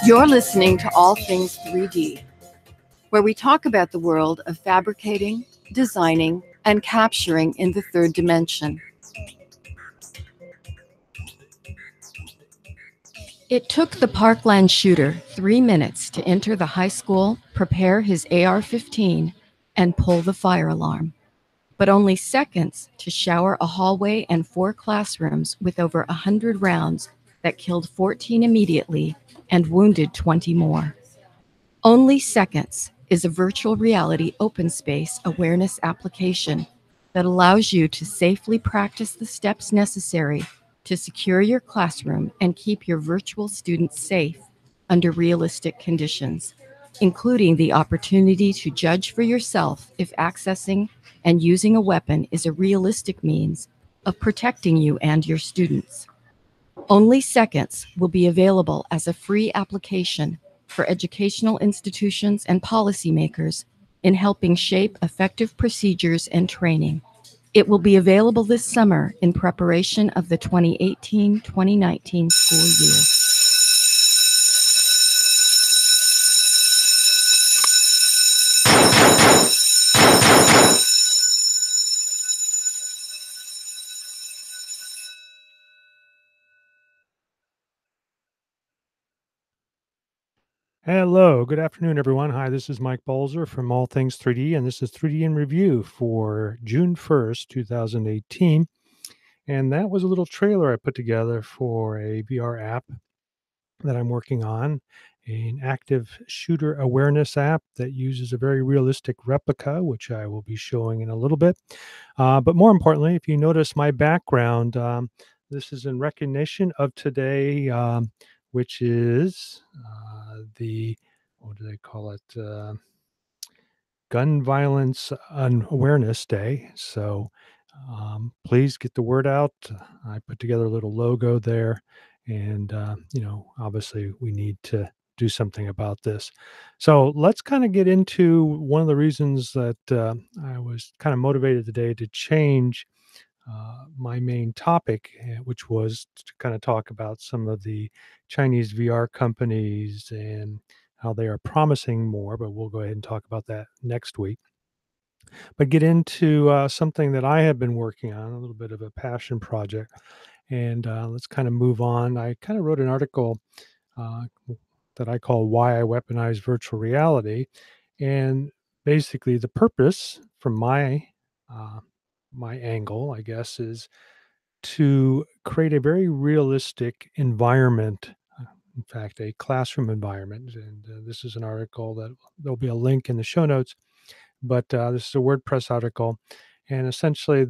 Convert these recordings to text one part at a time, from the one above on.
You're listening to All Things 3D, where we talk about the world of fabricating, designing, and capturing in the third dimension. It took the Parkland shooter 3 minutes to enter the high school, prepare his AR-15, and pull the fire alarm, but only seconds to shower a hallway and 4 classrooms with over 100 rounds that killed 14 immediately and wounded 20 more. Only Seconds is a virtual reality open space awareness application that allows you to safely practice the steps necessary to secure your classroom and keep your virtual students safe under realistic conditions, including the opportunity to judge for yourself if accessing and using a weapon is a realistic means of protecting you and your students. Only Seconds will be available as a free application for educational institutions and policymakers in helping shape effective procedures and training. It will be available this summer in preparation of the 2018-2019 school year. Hello, good afternoon, everyone. Hi, this is Mike Bolzer from All Things 3D, and this is 3D in Review for June 1st, 2018. And that was a little trailer I put together for a VR app that I'm working on, an active shooter awareness app that uses a very realistic replica, which I will be showing in a little bit. But more importantly, if you notice my background, this is in recognition of today, which is what do they call it? Gun Violence Awareness Day. So please get the word out. I put together a little logo there. And, obviously we need to do something about this. So let's kind of get into one of the reasons that I was kind of motivated today to change my main topic, which was to kind of talk about some of the Chinese VR companies and how they are promising more, but we'll go ahead and talk about that next week. But get into something that I have been working on, a little bit of a passion project. And let's kind of move on. I kind of wrote an article uh, that I call Why I Weaponized Virtual Reality. And basically, the purpose from my angle, I guess, is to create a very realistic environment. In fact, a classroom environment. And this is an article that there'll be a link in the show notes. But this is a WordPress article. And essentially,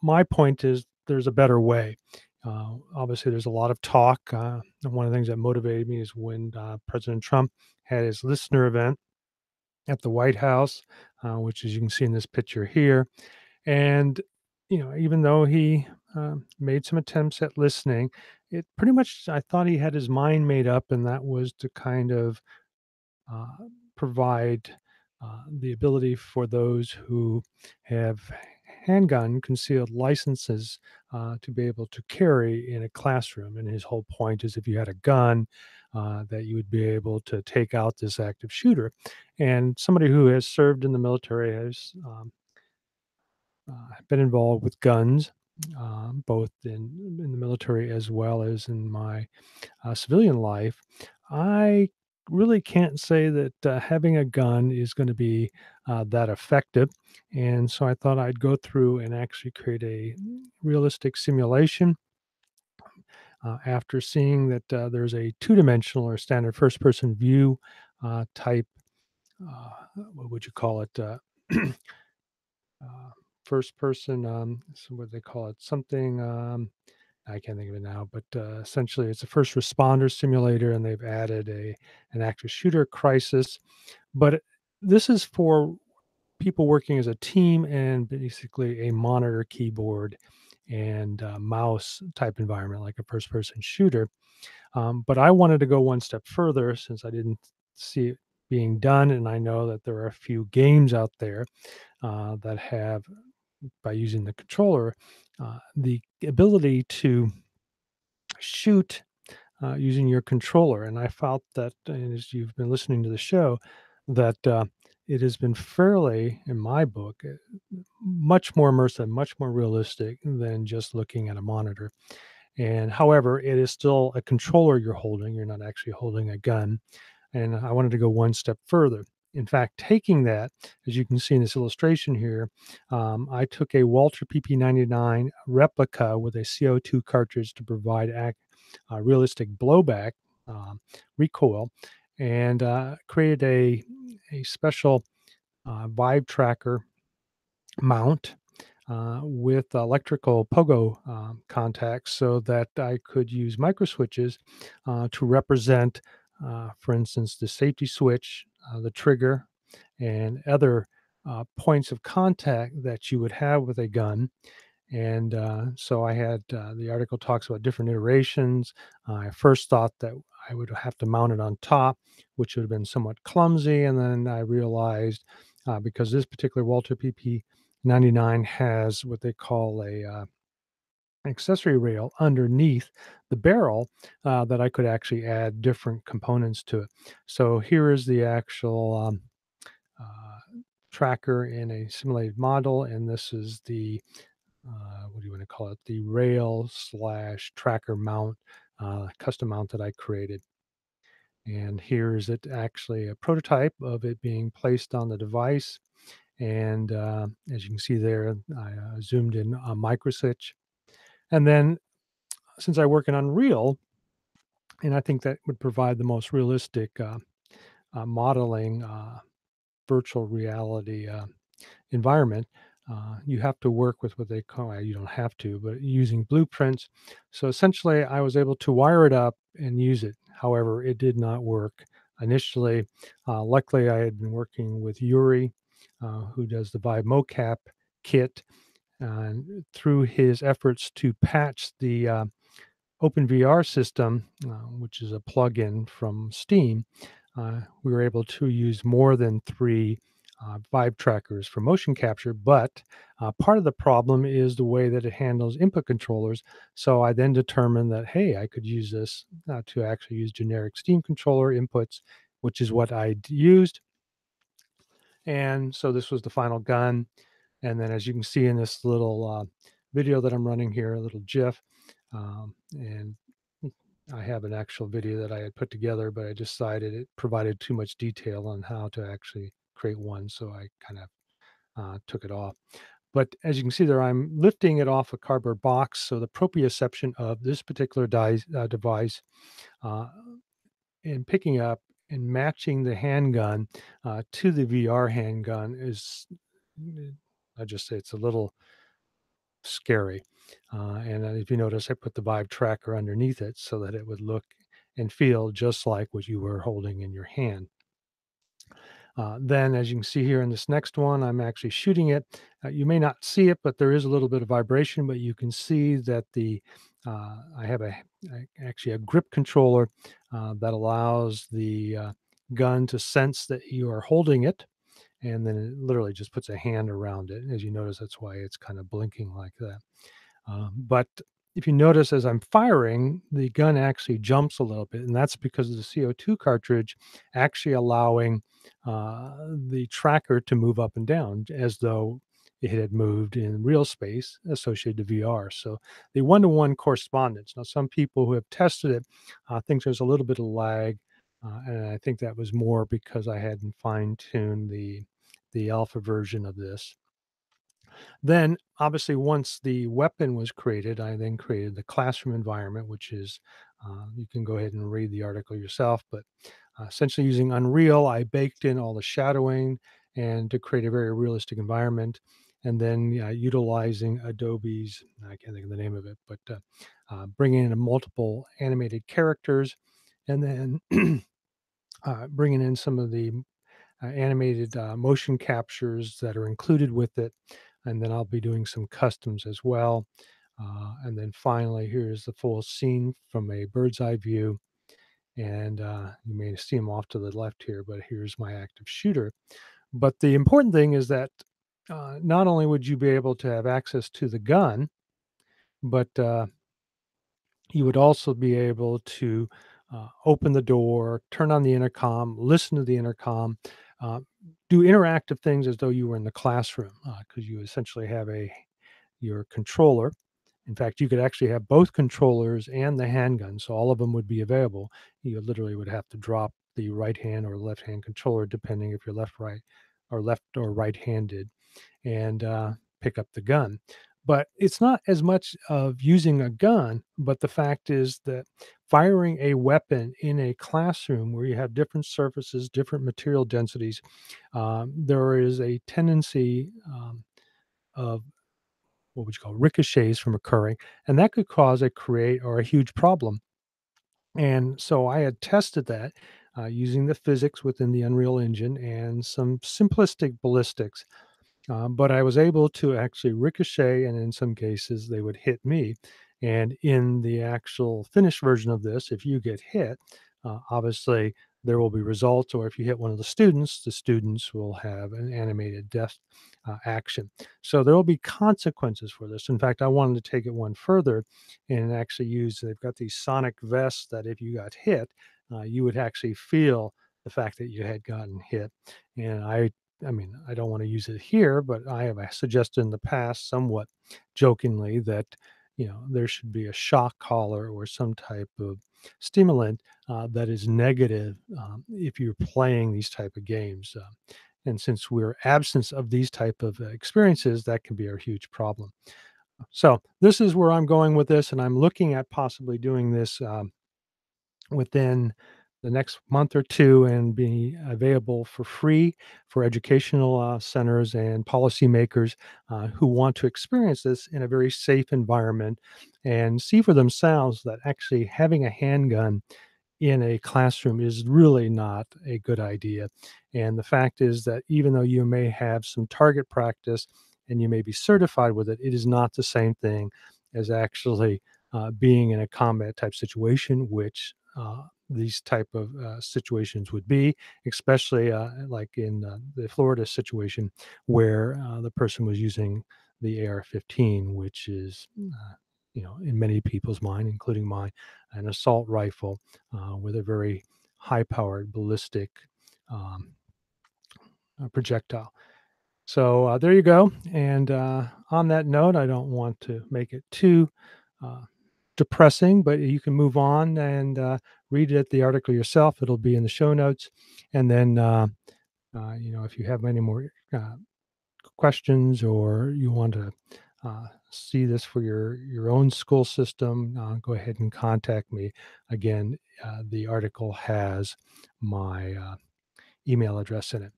my point is there's a better way. Obviously, there's a lot of talk. And one of the things that motivated me is when President Trump had his listener event at the White House, which, as you can see in this picture here. And, even though he made some attempts at listening, it pretty much, I thought he had his mind made up, and that was to kind of uh, provide the ability for those who have handgun concealed licenses to be able to carry in a classroom. And his whole point is if you had a gun, that you would be able to take out this active shooter. And somebody who has served in the military has been involved with guns, both in the military as well as in my civilian life. I really can't say that having a gun is going to be that effective. And so I thought I'd go through and actually create a realistic simulation after seeing that there's a two-dimensional or standard first-person view type, what would you call it? First person, so what do they call it? Something, I can't think of it now, but essentially it's a first responder simulator, and they've added an active shooter crisis. But this is for people working as a team and basically a monitor, keyboard, and mouse type environment, like a first person shooter. But I wanted to go one step further since I didn't see it being done. And I know that there are a few games out there that have, by using the controller, the ability to shoot using your controller. And I felt that, and as you've been listening to the show, that it has been fairly, in my book, much more immersive, much more realistic than just looking at a monitor. And however, it is still a controller you're holding. You're not actually holding a gun. And I wanted to go one step further. In fact, taking that, as you can see in this illustration here, I took a Walter PP99 replica with a CO2 cartridge to provide realistic blowback recoil, and created a special vibe tracker mount with electrical pogo contacts so that I could use micro switches to represent, for instance, the safety switch, the trigger, and other points of contact that you would have with a gun. And so I had the article talks about different iterations. I first thought that I would have to mount it on top, which would have been somewhat clumsy. And then I realized because this particular Walter PP 99 has what they call a accessory rail underneath the barrel, that I could actually add different components to it. So here is the actual uh, tracker in a simulated model, and this is the what do you want to call it? The rail slash tracker mount, custom mount that I created. And here is it actually a prototype of it being placed on the device. And as you can see there, I zoomed in a micro switch. And then since I work in Unreal, and I think that would provide the most realistic modeling virtual reality environment, you have to work with what they call, you don't have to, but using blueprints. So essentially, I was able to wire it up and use it. However, it did not work initially. Luckily, I had been working with Yuri, who does the Vive mocap kit, and through his efforts to patch the OpenVR system, which is a plugin from Steam, we were able to use more than three Vive trackers for motion capture. But part of the problem is the way that it handles input controllers. So I then determined that, hey, I could use this to actually use generic Steam controller inputs, which is what I used. And so this was the final gun. And then, as you can see in this little video that I'm running here, a little GIF, and I have an actual video that I had put together, but I decided it provided too much detail on how to actually create one, so I kind of took it off. But as you can see there, I'm lifting it off a cardboard box, so the proprioception of this particular device uh, and picking up and matching the handgun to the VR handgun is, I just say it's a little scary. And if you notice, I put the Vive tracker underneath it so that it would look and feel just like what you were holding in your hand. Then, as you can see here in this next one, I'm actually shooting it. You may not see it, but there is a little bit of vibration, but you can see that I have actually a grip controller that allows the gun to sense that you are holding it, and then it literally just puts a hand around it. As you notice, that's why it's kind of blinking like that. But if you notice, as I'm firing, the gun actually jumps a little bit, and that's because of the CO2 cartridge actually allowing the tracker to move up and down as though it had moved in real space associated to VR. So the one-to-one correspondence. Now, some people who have tested it think there's a little bit of lag, and I think that was more because I hadn't fine-tuned the alpha version of this. Then, obviously, once the weapon was created, I then created the classroom environment, which is, you can go ahead and read the article yourself, but essentially using Unreal, I baked in all the shadowing and to create a very realistic environment. And then utilizing Adobe's, I can't think of the name of it, but bringing in multiple animated characters, and then bringing in some of the animated motion captures that are included with it. And then I'll be doing some customs as well. And then finally, here's the full scene from a bird's eye view. And you may see him off to the left here, but here's my active shooter. But the important thing is that not only would you be able to have access to the gun, but You would also be able to open the door, turn on the intercom, listen to the intercom, uh, do interactive things as though you were in the classroom, because you essentially have your controller. In fact, you could actually have both controllers and the handgun, so all of them would be available. You literally would have to drop the right hand or left hand controller, depending if you're left or right handed, and pick up the gun. But it's not as much of using a gun, but the fact is that firing a weapon in a classroom where you have different surfaces, different material densities, there is a tendency of what would you call ricochets from occurring, and that could cause a create or a huge problem. And so I had tested that using the physics within the Unreal Engine and some simplistic ballistics, but I was able to actually ricochet, and in some cases, they would hit me. And in the actual finished version of this, if you get hit, obviously there will be results, or if you hit one of the students will have an animated death action. So there will be consequences for this. In fact, I wanted to take it one further and actually use, they've got these sonic vests that if you got hit, you would actually feel the fact that you had gotten hit. And I mean, I don't want to use it here, but I have suggested in the past, somewhat jokingly, that there should be a shock collar or some type of stimulant that is negative if you're playing these type of games. And since we're absence of these type of experiences, that can be a huge problem. So this is where I'm going with this, and I'm looking at possibly doing this within the next month or two and be available for free for educational centers and policymakers who want to experience this in a very safe environment and see for themselves that actually having a handgun in a classroom is really not a good idea. And the fact is that even though you may have some target practice and you may be certified with it, it is not the same thing as actually being in a combat type situation, which these type of situations would be, especially like in the Florida situation where the person was using the AR-15, which is, in many people's mind, including mine, an assault rifle with a very high-powered ballistic um, projectile. So there you go. And on that note, I don't want to make it too uh, depressing, but you can move on and read it, the article yourself. It'll be in the show notes. And then, if you have any more questions or you want to see this for your own school system, go ahead and contact me. Again, the article has my email address in it.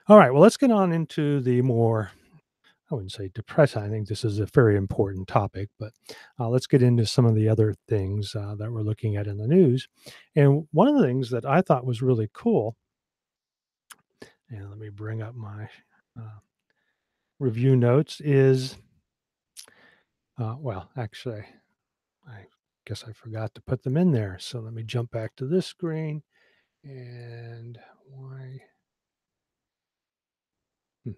All right, well, let's get on into the more, I wouldn't say depressing. I think this is a very important topic, but let's get into some of the other things that we're looking at in the news. And one of the things that I thought was really cool, and let me bring up my uh, review notes, is well, actually, I guess I forgot to put them in there. So let me jump back to this screen. And why? Hmm,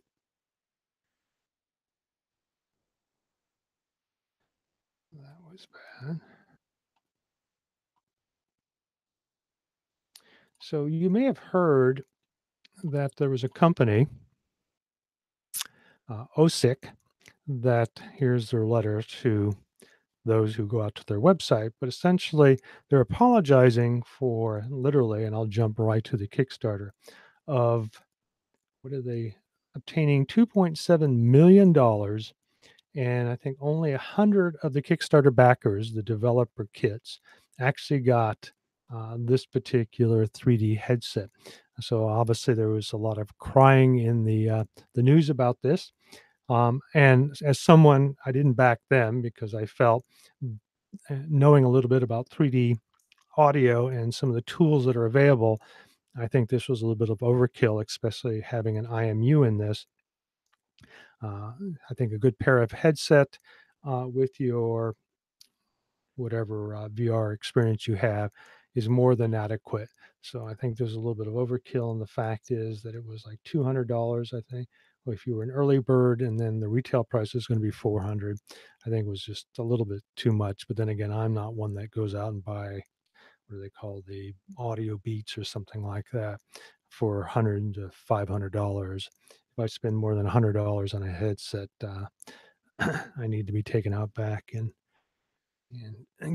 that was bad. So you may have heard that there was a company, OSIC, that here's their letter to those who go out to their website, but essentially they're apologizing for literally, and I'll jump right to the Kickstarter of what are they obtaining $2.7 million, and I think only 100 of the Kickstarter backers, the developer kits, actually got this particular 3D headset. So obviously there was a lot of crying in the news about this. And as someone, I didn't back them because I felt knowing a little bit about 3D audio and some of the tools that are available, I think this was a little bit of overkill, especially having an IMU in this. I think a good pair of headset with your whatever VR experience you have is more than adequate. So I think there's a little bit of overkill, and the fact is that it was like $200, I think, if you were an early bird, and then the retail price is going to be 400. I think it was just a little bit too much. But then again, I'm not one that goes out and buy what do they call the audio beats or something like that for 100 to $500. If I spend more than $100 on a headset, I need to be taken out back and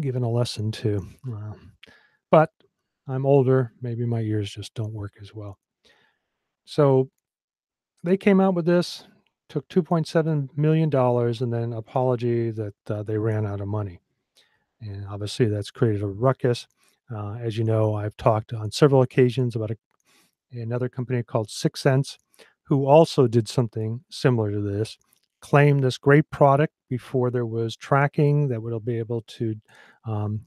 given a lesson to. But I'm older. Maybe my ears just don't work as well. So they came out with this, took $2.7 million, and then apology that they ran out of money. And obviously, that's created a ruckus. As you know, I've talked on several occasions about another company called Six Sense, who also did something similar to this, claimed this great product before there was tracking that would be able to um,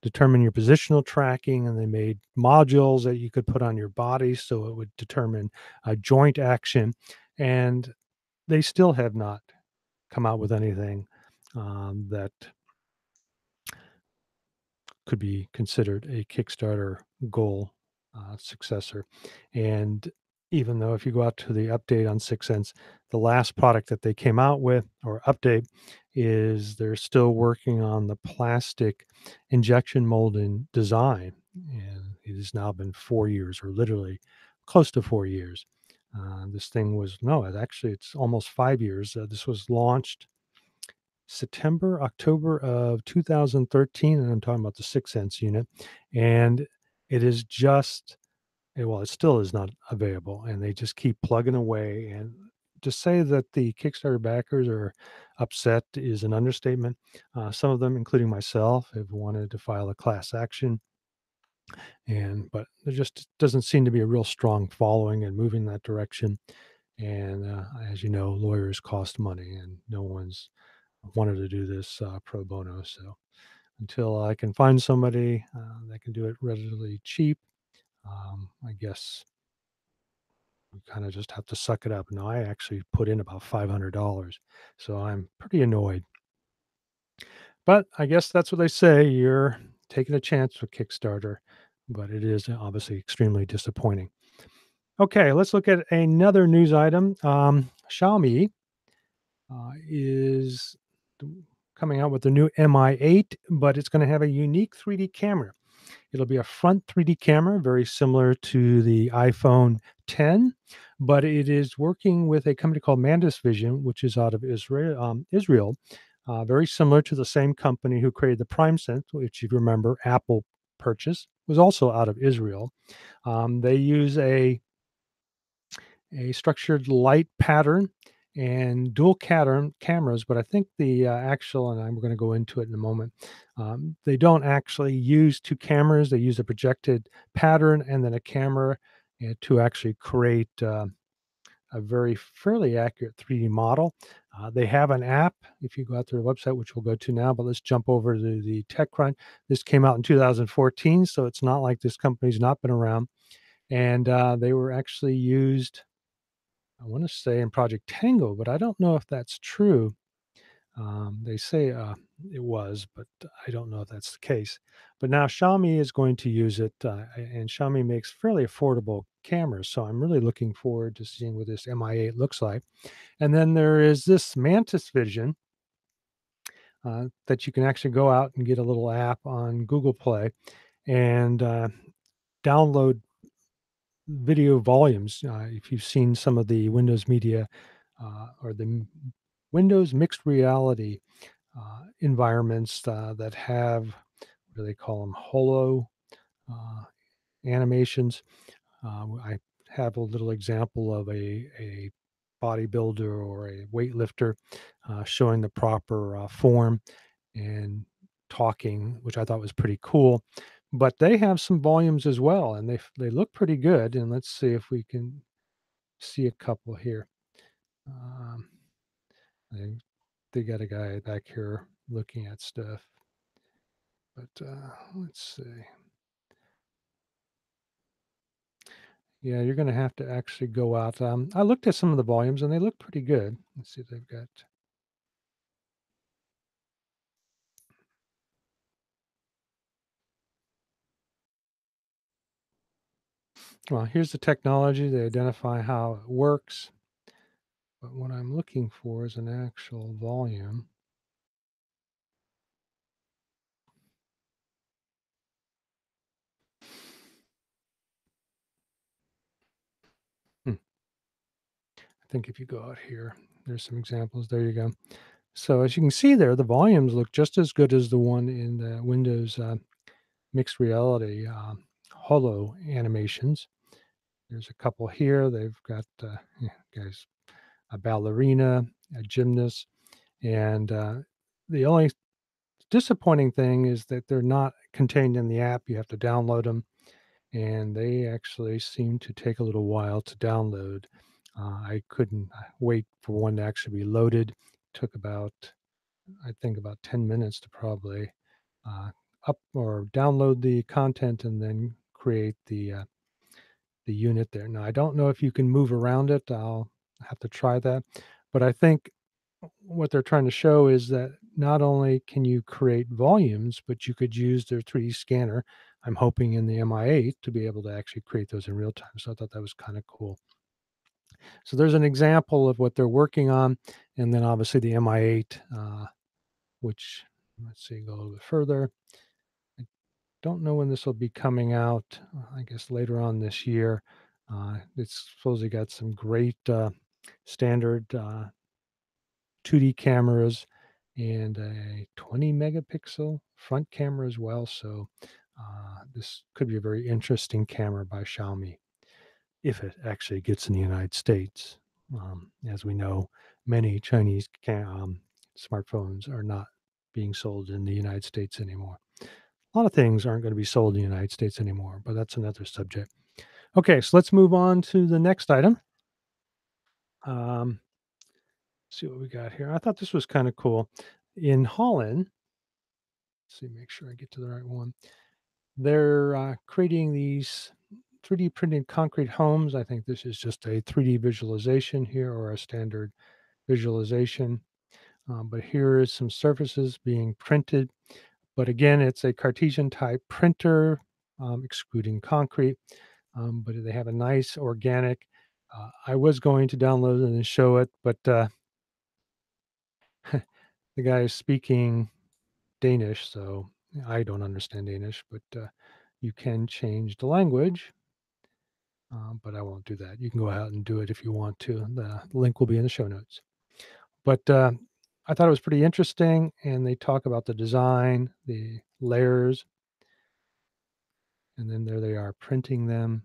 determine your positional tracking, and they made modules that you could put on your body so it would determine a joint action. And they still have not come out with anything that could be considered a Kickstarter goal successor. And even though if you go out to the update on Six Sense, the last product that they came out with or update is they're still working on the plastic injection molding design. And it has now been 4 years, or literally close to 4 years. This thing was, no, actually, it's almost 5 years. This was launched September, October of 2013, and I'm talking about the Six Sense unit. And it is just, well, it still is not available, and they just keep plugging away. And to say that the Kickstarter backers are upset is an understatement. Some of them, including myself, have wanted to file a class action, but there just doesn't seem to be a real strong following and moving that direction. And as you know, lawyers cost money, and no one's wanted to do this pro bono. So until I can find somebody that can do it relatively cheap, I guess we kind of just have to suck it up. Now, I actually put in about $500, so I'm pretty annoyed. But I guess that's what they say. You're taking a chance with Kickstarter, but it is obviously extremely disappointing. Okay, let's look at another news item. Xiaomi is coming out with the new Mi 8, but it's going to have a unique 3D camera. It'll be a front 3D camera, very similar to the iPhone 10, but it is working with a company called Mandis Vision, which is out of Israel, very similar to the same company who created the Prime Sense, which you remember Apple purchased, was also out of Israel. They use a structured light pattern and dual cameras, but I think the actual, and I'm going to go into it in a moment, they don't actually use two cameras. They use a projected pattern and then a camera to actually create a very fairly accurate 3D model. They have an app if you go out to their website, which we'll go to now, but let's jump over to the TechCrunch. This came out in 2014, so it's not like this company's not been around. And they were actually used, I want to say, in Project Tango, but I don't know if that's true. They say it was, but I don't know if that's the case. But now Xiaomi is going to use it, and Xiaomi makes fairly affordable cameras. So I'm really looking forward to seeing what this Mi 8 looks like. And then there is this Mantis Vision that you can actually go out and get a little app on Google Play and download video volumes. If you've seen some of the Windows Media or the Windows mixed reality environments that have, what do they call them, holo uh, animations. I have a little example of a bodybuilder or a weightlifter showing the proper form and talking, which I thought was pretty cool. But they have some volumes as well, and they look pretty good. And let's see if we can see a couple here. Um, they, they got a guy back here looking at stuff, but let's see. Yeah, you're going to have to actually go out. I looked at some of the volumes and they look pretty good. Let's see if they've got. Well, here's the technology. They identify how it works. But what I'm looking for is an actual volume. Hmm. I think if you go out here, there's some examples. There you go. So as you can see there, the volumes look just as good as the one in the Windows mixed reality holo animations. There's a couple here. They've got guys, a ballerina, a gymnast, and the only disappointing thing is that they're not contained in the app. You have to download them, and they actually seem to take a little while to download. I couldn't wait for one to actually be loaded. Took about, I think, about 10 minutes to probably uh, up or download the content and then create the unit there. Now, I don't know if you can move around it. I'll have to try that. But I think what they're trying to show is that not only can you create volumes, but you could use their 3D scanner. I'm hoping in the MI8 to be able to actually create those in real time. So I thought that was kind of cool. So there's an example of what they're working on. And then obviously the MI8, which, let's see, go a little bit further. I don't know when this will be coming out. I guess later on this year. It's supposedly got some great standard 2D cameras and a 20 megapixel front camera as well. So this could be a very interesting camera by Xiaomi if it actually gets in the United States. As we know, many Chinese smartphones are not being sold in the United States anymore. A lot of things aren't going to be sold in the United States anymore, but that's another subject. Okay, so let's move on to the next item. See what we got here. I thought this was kind of cool. In Holland, let's see, make sure I get to the right one. They're creating these 3D printed concrete homes. I think this is just a 3D visualization here or a standard visualization. But here is some surfaces being printed. But again, it's a Cartesian type printer, excluding concrete. But they have a nice organic. I was going to download it and show it, but the guy is speaking Danish, so I don't understand Danish, but you can change the language, but I won't do that. You can go out and do it if you want to. The link will be in the show notes. But I thought it was pretty interesting, and they talk about the design, the layers, and then there they are printing them.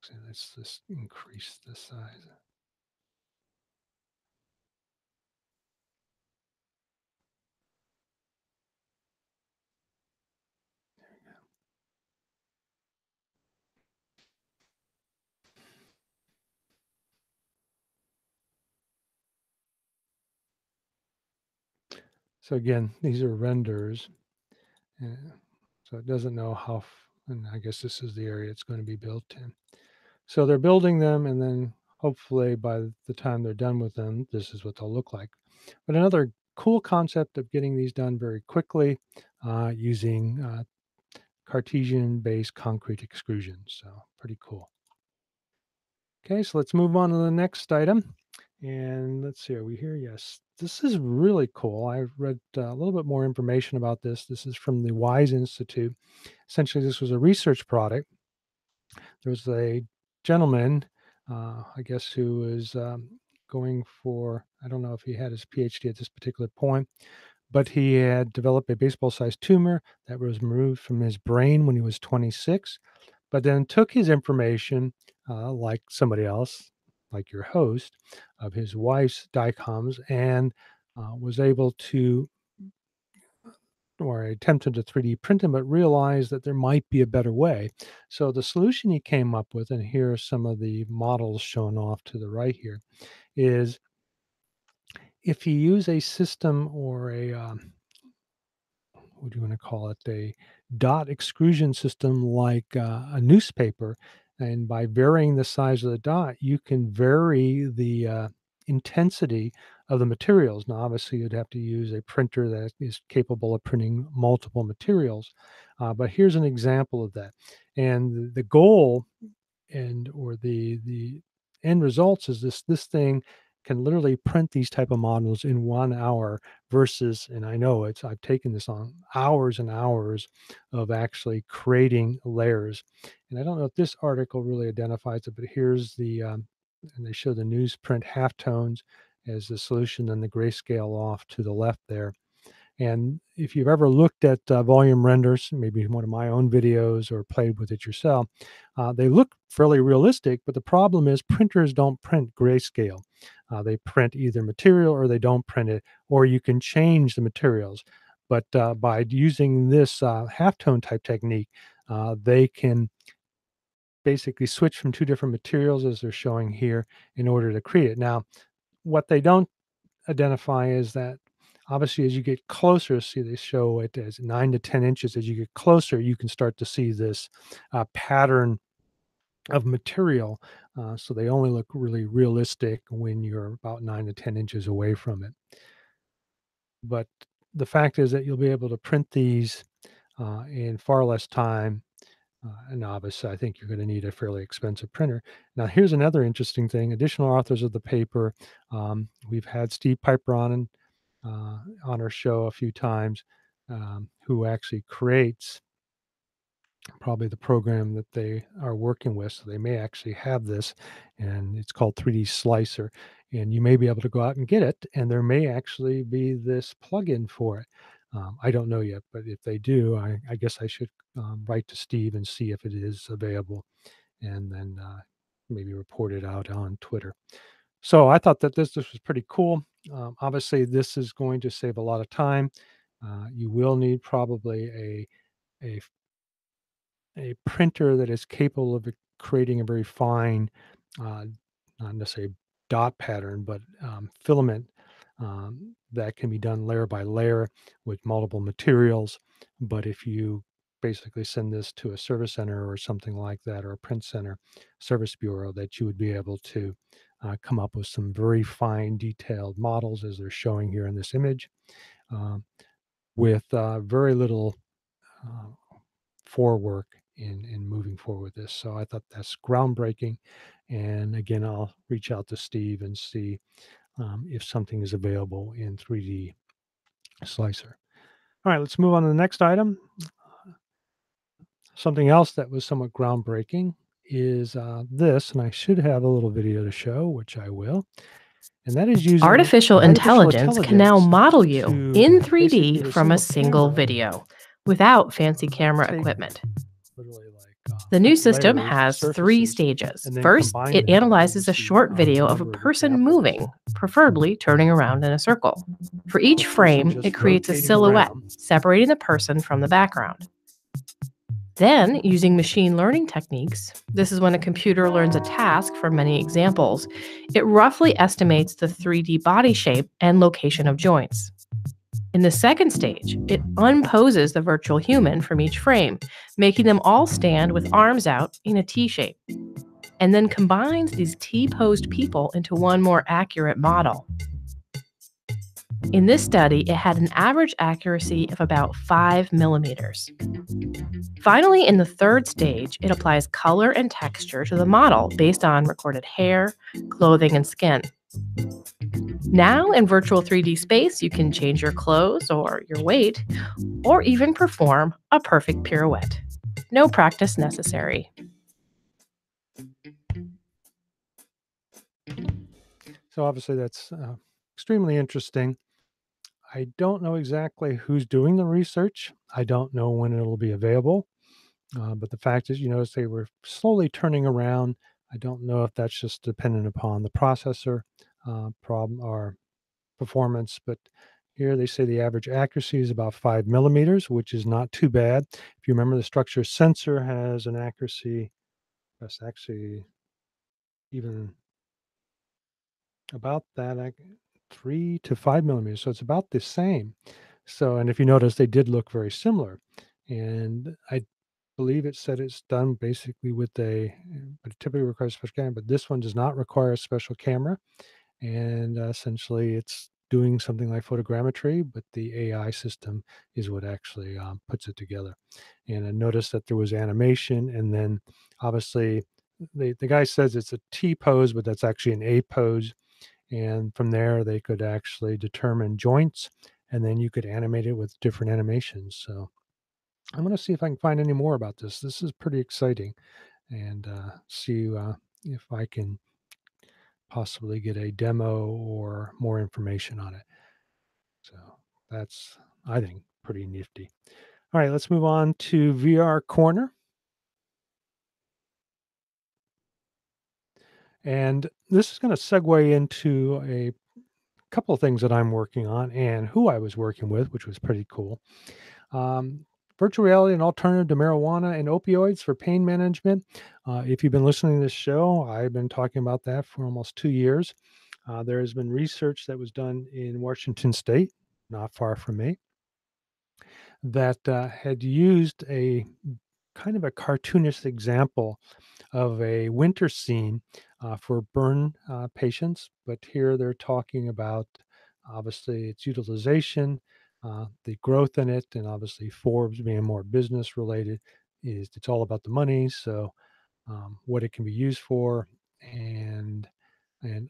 So let's just increase the size. So again, these are renders. uh, So it doesn't know how, and I guess this is the area it's going to be built in. So they're building them, and then hopefully by the time they're done with them, this is what they'll look like. But another cool concept of getting these done very quickly using Cartesian-based concrete extrusion. So pretty cool. Okay, so let's move on to the next item. And let's see, are we here? Yes, this is really cool. I read a little bit more information about this. This is from the WISE Institute. Essentially, this was a research product. There was a gentleman, I guess, who was going for, I don't know if he had his PhD at this particular point, but he had developed a baseball sized tumor that was removed from his brain when he was 26, but then took his information, like somebody else, like your host, of his wife's DICOMs and was able to or attempted to 3D print them, but realized that there might be a better way. So the solution he came up with, and here are some of the models shown off to the right here, is if you use a system or a what do you want to call it, a dot extrusion system like a newspaper, and by varying the size of the dot, you can vary the intensity of the materials. Now, obviously, you'd have to use a printer that is capable of printing multiple materials, but here's an example of that. And the goal and or the end results is this thing can literally print these type of models in 1 hour versus, and I know I've taken this on hours and hours of actually creating layers. And I don't know if this article really identifies it, but here's and they show the newsprint halftones as the solution, and the grayscale off to the left there. And if you've ever looked at volume renders, maybe one of my own videos or played with it yourself, they look fairly realistic, but the problem is printers don't print grayscale. They print either material or they don't print it, or you can change the materials. But by using this halftone type technique, they can basically switch from two different materials as they're showing here in order to create it. Now, what they don't identify is that obviously as you get closer, see they show it as 9 to 10 inches. As you get closer, you can start to see this pattern of material. So they only look really realistic when you're about 9 to 10 inches away from it. But the fact is that you'll be able to print these in far less time. And obviously, I think you're going to need a fairly expensive printer. Now, here's another interesting thing. Additional authors of the paper. We've had Steve Piper on our show a few times, who actually creates probably the program that they are working with. So they may actually have this, and it's called 3D Slicer. And you may be able to go out and get it, and there may actually be this plugin for it. I don't know yet, but if they do, I guess I should write to Steve and see if it is available, and then maybe report it out on Twitter. So I thought that this was pretty cool. Obviously, this is going to save a lot of time. You will need probably a a printer that is capable of creating a very fine, uh, not necessarily dot pattern, but filament that can be done layer by layer with multiple materials. But if you basically send this to a service center or something like that, or a print center service bureau, that you would be able to come up with some very fine detailed models as they're showing here in this image, um, with very little uh, forework in moving forward with this. So I thought that's groundbreaking. And again, I'll reach out to Steve and see if something is available in 3D Slicer. All right, let's move on to the next item. Something else that was somewhat groundbreaking is this, and I should have a little video to show, which I will. And that is using Artificial intelligence can now model you in 3D from a single camera video without fancy camera equipment. literally The new system has 3 stages. First, it analyzes a short video of a person moving, preferably turning around in a circle. For each frame, it creates a silhouette, separating the person from the background. Then, using machine learning techniques, this is when a computer learns a task from many examples, it roughly estimates the 3D body shape and location of joints. In the second stage, it unposes the virtual human from each frame, making them all stand with arms out in a T shape, and then combines these T-posed people into one more accurate model. In this study, it had an average accuracy of about 5 millimeters. Finally, in the third stage, it applies color and texture to the model based on recorded hair, clothing, and skin. Now, in virtual 3D space, you can change your clothes or your weight, or even perform a perfect pirouette. No practice necessary. So obviously that's extremely interesting. I don't know exactly who's doing the research. I don't know when it'll be available. But the fact is, you notice they were slowly turning around. I don't know if that's just dependent upon the processor problem or performance, but here they say the average accuracy is about 5 millimeters, which is not too bad. If you remember, the structure sensor has an accuracy that's actually even about that, 3 to 5 millimeters. So it's about the same. So, and if you notice, they did look very similar. And I believe it said it's done basically with but it typically requires a special camera, but this one does not require a special camera. And essentially it's doing something like photogrammetry, but the AI system is what actually puts it together. And I noticed that there was animation, and then obviously the guy says it's a T pose, but that's actually an A pose. And from there, they could actually determine joints, and then you could animate it with different animations. So I'm going to see if I can find any more about this. This is pretty exciting, and see if I can possibly get a demo or more information on it. So that's, I think, pretty nifty. All right, let's move on to VR Corner. And this is going to segue into a couple of things that I'm working on and who I was working with, which was pretty cool. Um, Virtual reality and alternative to marijuana and opioids for pain management. If you've been listening to this show, I've been talking about that for almost 2 years. There has been research that was done in Washington State, not far from me, that had used a kind of a cartoonish example of a winter scene for burn patients. But here they're talking about obviously its utilization, the growth in it, and obviously Forbes being more business related is it's all about the money. So what it can be used for, and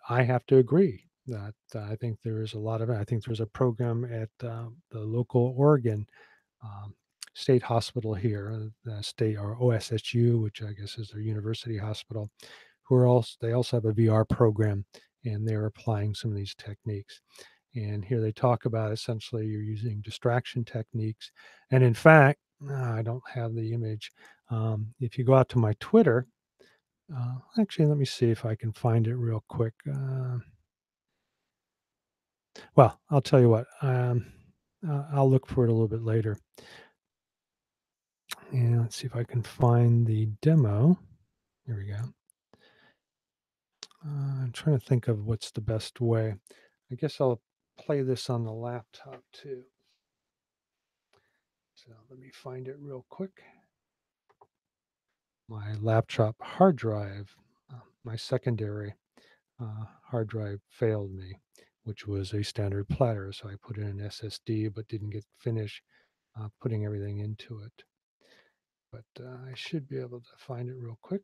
I have to agree that I think there is a lot of it. I think there's a program at the local Oregon um, state hospital here, the state or OSSU, which I guess is their university hospital, who are also they also have a VR program, and they're applying some of these techniques. And here they talk about essentially you're using distraction techniques, and in fact, I don't have the image. If you go out to my Twitter, actually, let me see if I can find it real quick. Well, I'll tell you what. I'll look for it a little bit later. And let's see if I can find the demo. Here we go. I'm trying to think of what's the best way. I guess I'll play this on the laptop too. So let me find it real quick. My laptop hard drive, my secondary hard drive failed me, which was a standard platter. So I put in an SSD, but didn't get finished putting everything into it. But I should be able to find it real quick.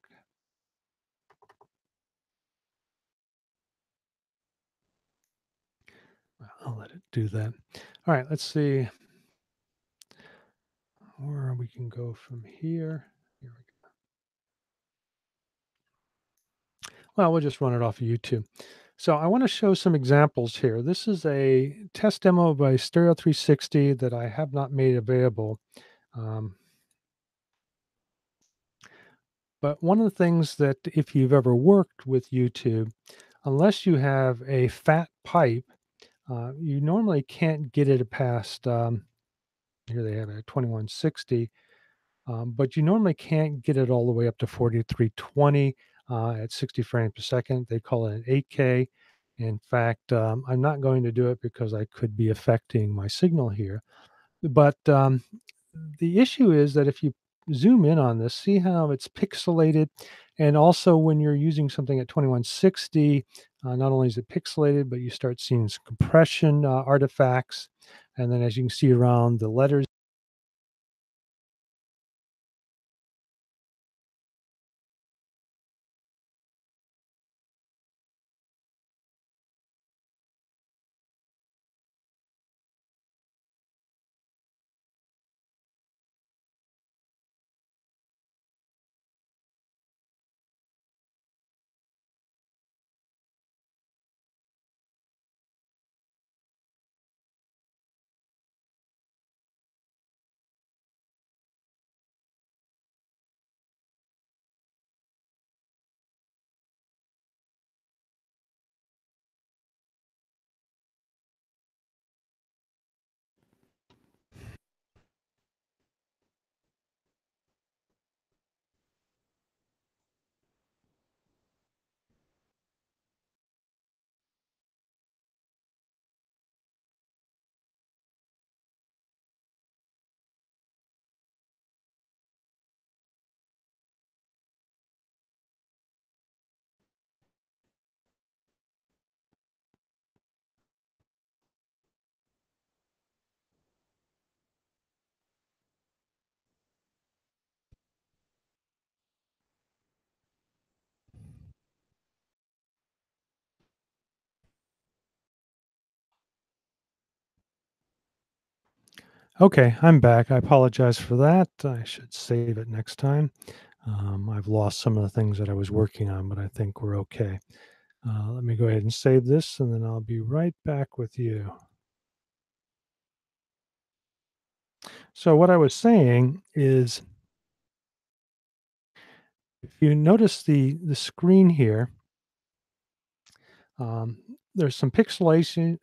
I'll let it do that. All right, let's see where we can go from here. Here we go. Well, we'll just run it off of YouTube. So I want to show some examples here. This is a test demo by Stereo 360 that I have not made available. But one of the things that if you've ever worked with YouTube, unless you have a fat pipe, you normally can't get it past, here they have it at 2160, but you normally can't get it all the way up to 4320 at 60 frames per second. They call it an 8K. In fact, I'm not going to do it because I could be affecting my signal here. But the issue is that if you zoom in on this, see how it's pixelated. And also when you're using something at 2160, not only is it pixelated, but you start seeing some compression artifacts. And then as you can see around the letters, Okay, I'm back. I apologize for that. I should save it next time. I've lost some of the things that I was working on, but I think we're okay. Let me go ahead and save this, and then I'll be right back with you. So, what I was saying is, if you notice the screen here, um, there's some pixelization,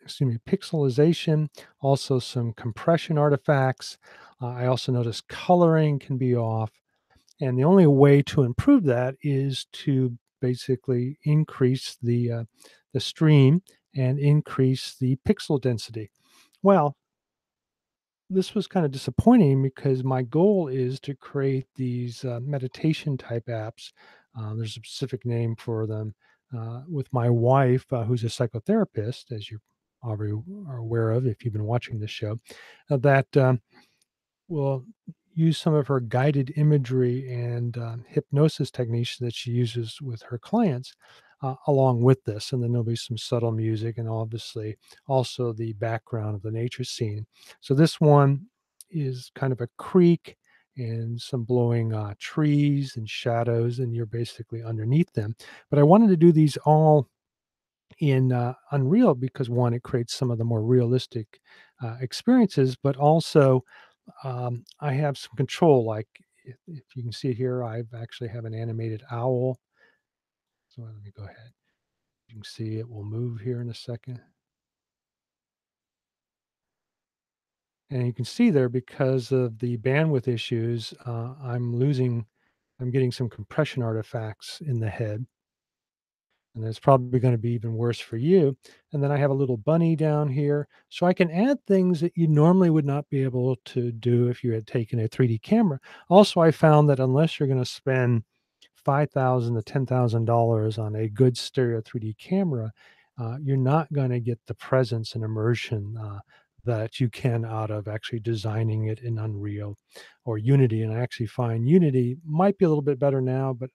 also some compression artifacts. I also notice coloring can be off. And the only way to improve that is to basically increase the stream and increase the pixel density. Well, this was kind of disappointing because my goal is to create these meditation type apps. There's a specific name for them with my wife, who's a psychotherapist, as you already are aware of if you've been watching this show, that will use some of her guided imagery and hypnosis techniques that she uses with her clients along with this. And then there'll be some subtle music and obviously also the background of the nature scene. So this one is kind of a creek and some blowing trees and shadows, and you're basically underneath them. But I wanted to do these all in Unreal because one, it creates some of the more realistic experiences, but also I have some control. Like if you can see here, I've actually have an animated owl. So let me go ahead. You can see it will move here in a second. And you can see there because of the bandwidth issues, I'm getting some compression artifacts in the head. And it's probably going to be even worse for you. And then I have a little bunny down here. So I can add things that you normally would not be able to do if you had taken a 3D camera. Also, I found that unless you're going to spend $5,000 to $10,000 on a good stereo 3D camera, you're not going to get the presence and immersion that you can out of actually designing it in Unreal or Unity. And I actually find Unity might be a little bit better now, but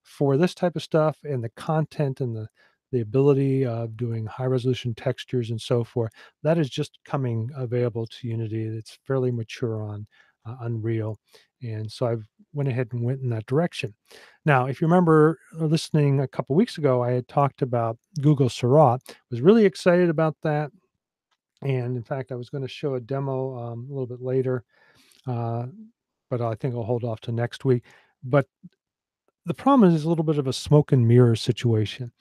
for this type of stuff and the content and the ability of doing high resolution textures and so forth, that is just coming available to Unity. It's fairly mature on Unreal, and so I've went ahead and went in that direction. Now, if you remember listening a couple weeks ago, I had talked about Google Seurat. Was really excited about that, and in fact, I was going to show a demo a little bit later, uh, but I think I'll hold off to next week. But the problem is a little bit of a smoke and mirror situation.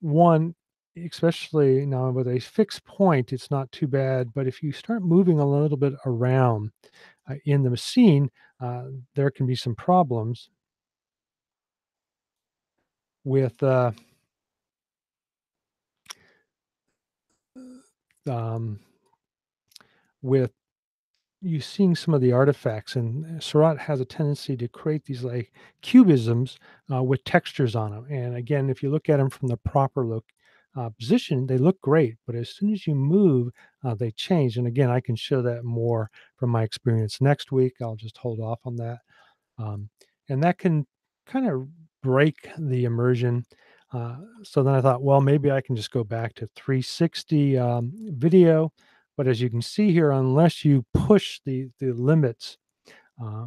One, especially now with a fixed point, it's not too bad. But if you start moving a little bit around in the scene, there can be some problems with um, with you seeing some of the artifacts. And Seurat has a tendency to create these like cubisms with textures on them. And again, if you look at them from the proper position, they look great. But as soon as you move, they change. And again, I can show that more from my experience next week. I'll just hold off on that. Um, and that can kind of break the immersion. So then I thought, well, maybe I can just go back to 360 video. But as you can see here, unless you push the limits,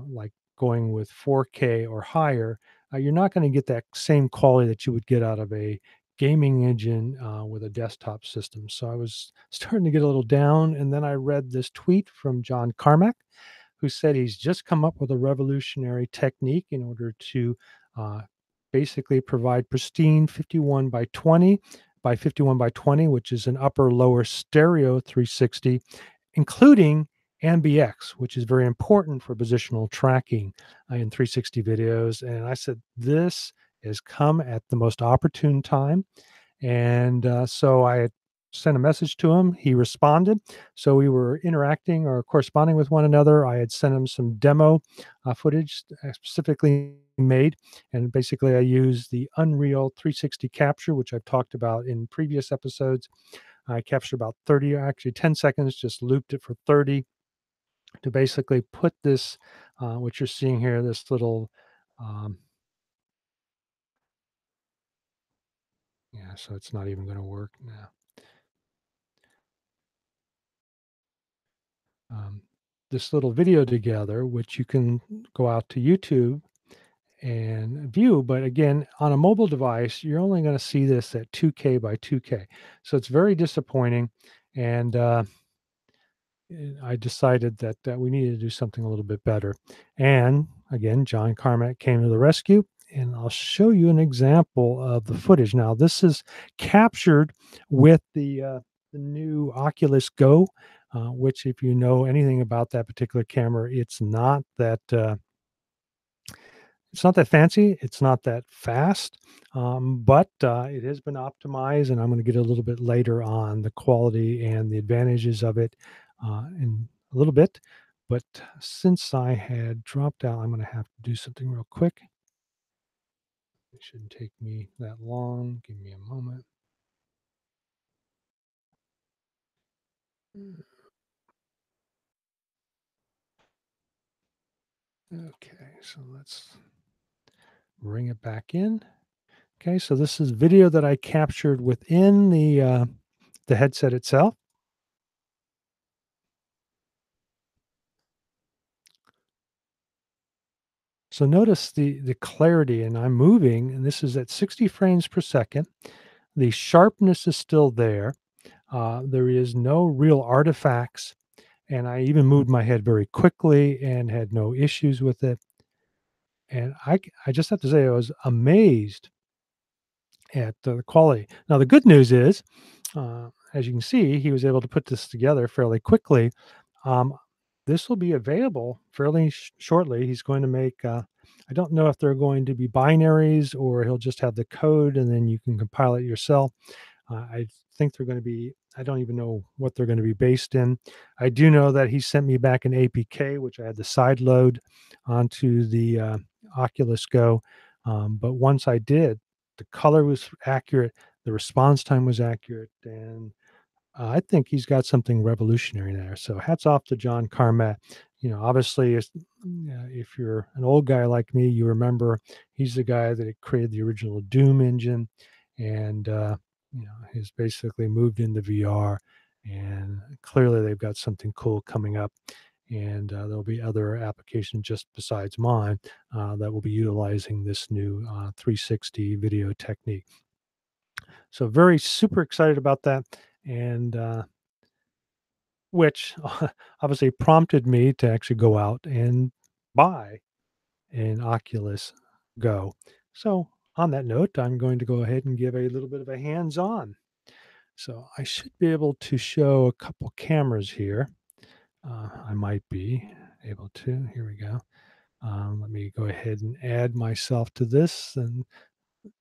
like going with 4K or higher, you're not going to get that same quality that you would get out of a gaming engine with a desktop system. So I was starting to get a little down. And then I read this tweet from John Carmack, who said he's just come up with a revolutionary technique in order to uh, basically provide pristine 51 by 20 by 51 by 20, which is an upper lower stereo 360, including MBX, which is very important for positional tracking in 360 videos. And I said, this has come at the most opportune time. And so I had sent a message to him. He responded. So we were interacting or corresponding with one another. I had sent him some demo footage specifically made. And basically, I used the Unreal 360 capture, which I've talked about in previous episodes. I captured about 30, actually 10 seconds, just looped it for 30 to basically put this, what you're seeing here, this little, um, yeah, so it's not even going to work now. this little video together, which you can go out to YouTube and view. But again, on a mobile device, you're only going to see this at 2K by 2K. So it's very disappointing. And I decided that we needed to do something a little bit better. And again, John Carmack came to the rescue. And I'll show you an example of the footage. Now, this is captured with the new Oculus Go, which, if you know anything about that particular camera, it's not that fancy. It's not that fast, but it has been optimized, and I'm going to get a little bit later on the quality and the advantages of it in a little bit. But since I had dropped out, I'm going to have to do something real quick. It shouldn't take me that long. Give me a moment. Okay, so let's bring it back in. Okay, so this is video that I captured within the headset itself. So notice the clarity, and I'm moving, and this is at 60 frames per second. The sharpness is still there. There is no real artifacts, and I even moved my head very quickly and had no issues with it. And I just have to say I was amazed at the quality. Now, the good news is, as you can see, he was able to put this together fairly quickly. This will be available fairly shortly. He's going to make, I don't know if they're going to be binaries or he'll just have the code and then you can compile it yourself. I think they're going to be, I don't even know what they're going to be based in. I do know that he sent me back an APK, which I had to side load onto the Oculus Go. But once I did, the color was accurate, the response time was accurate, and I think he's got something revolutionary there. So hats off to John Carmack. You know, obviously, if you're an old guy like me, you remember he's the guy that created the original Doom engine, and he's basically moved into VR. And clearly, they've got something cool coming up. And there'll be other applications just besides mine that will be utilizing this new 360 video technique. So very super excited about that. And which obviously prompted me to actually go out and buy an Oculus Go. So on that note, I'm going to go ahead and give a little bit of a hands-on. So I should be able to show a couple cameras here. I might be able to. Here we go. Let me go ahead and add myself to this, and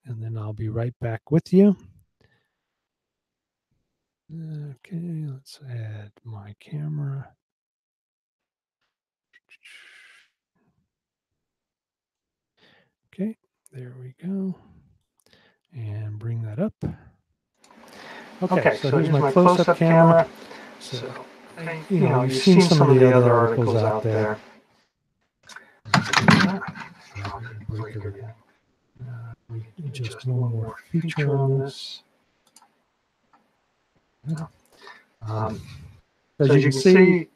then I'll be right back with you. Okay, let's add my camera. Okay, there we go. And bring that up. Okay, so here's my close-up camera. So, you've seen some of the other articles out there. Just one more feature on this. As you can see,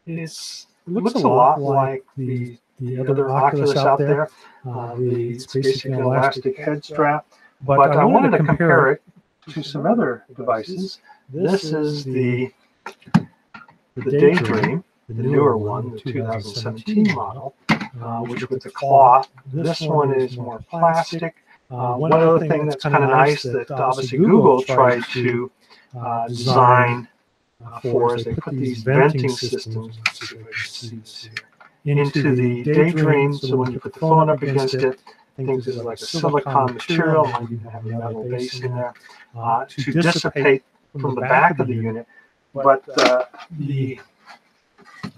it looks a lot like the other Oculus out there. It's basically an elastic head strap, but I wanted to compare it to some other devices. This is the Daydream, the newer one, the 2017 model, which with the cloth. This one is more plastic. One other thing that's kind of nice that obviously Google tried to design for us, they put these venting systems, let's see if I can see this here, into the Daydream, so when you put the phone up against it, I think this is like a silicone material, might even have a metal base in there, to dissipate from the back of the unit. But the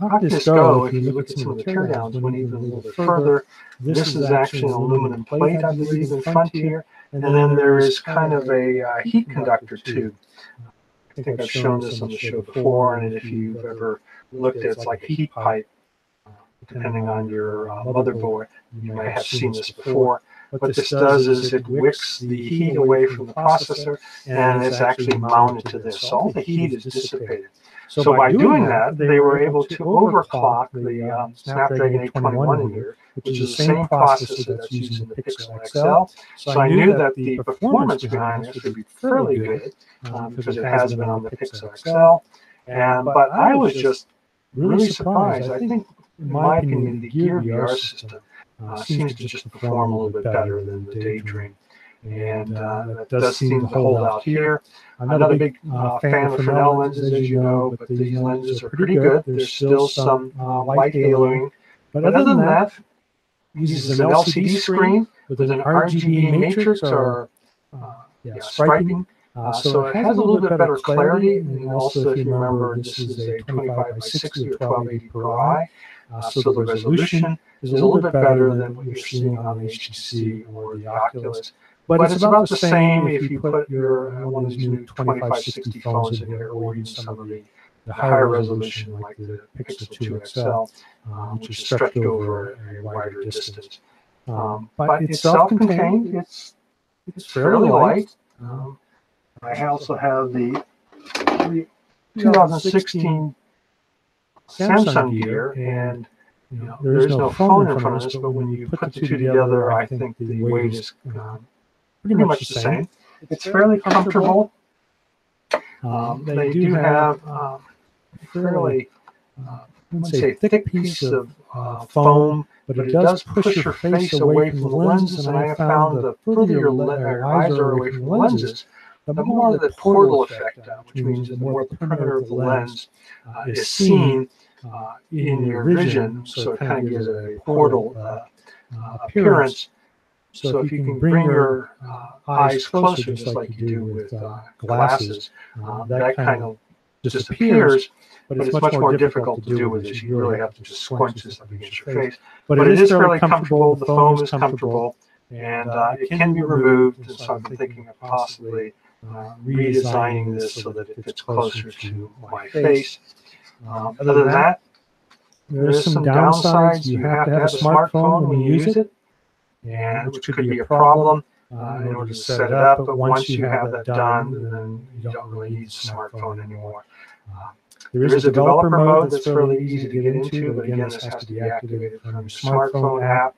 Oculus Go, if you look at some of the teardowns, went even a little bit further. This is actually an aluminum plate, I believe, in front here, and then there is kind of a heat conductor tube. I think I've shown this on the show before, and if you've ever looked at it, it's like a heat pipe, depending on your motherboard. You may have seen this before. what this does is it wicks the heat away from the processor, and it's actually mounted to this. So all the heat is dissipated. So by doing that, they were able to overclock the Snapdragon 821 in here, which is the same processor that's used in the Pixel XL. So I knew that the performance behind this would be fairly good because it has been on the Pixel XL. But I was just really surprised. I think, in my opinion, the Gear VR system seems to just perform a little bit better than the Daydream. And that does seem to hold out here. I'm not a big fan of Fresnel lenses, as you know, but these lenses are pretty good. There's still some light haloing. But other than that, it uses an LCD screen with an RGB matrix or striping. So it has a little bit better clarity. And also, if you remember, this is a 25x60 or 1280 per eye. So the resolution is a little bit better than what you're seeing on the HTC or the Oculus. But it's about the same if you put your one of these new 2560 phones in here, or even some of the higher resolution like the Pixel 2 XL, which is stretched over a wider distance. But it's self-contained. It's fairly light. I also have the 2016 Samsung Gear, and there is no phone in front of this, but when you put the two together, I think the weight is pretty much the same. It's fairly comfortable. They do have a fairly, I wouldn't say thick piece of foam, but it does push your face away from the lenses, and I have found the further your eyes are away from the lenses, the more the portal effect, which means the more the perimeter of the lens is seen in your vision, so it kind of gives it a portal appearance. So if you can bring your eyes closer, just like you do with glasses, that kind of disappears, but it's much more difficult to do with this. You really have to just squinch this up against your face. But it is fairly comfortable, the foam is comfortable, and it can be removed, and so I've been thinking of possibly redesigning this so that it fits closer to my face. Other than that, there's some downsides. You have to have a smartphone when you use it, and which could be a problem in order to set it up. But once you have that done, then you don't really need a smartphone anymore. There is a developer mode that's fairly easy to get into, but again, this has to be activated from your smartphone app.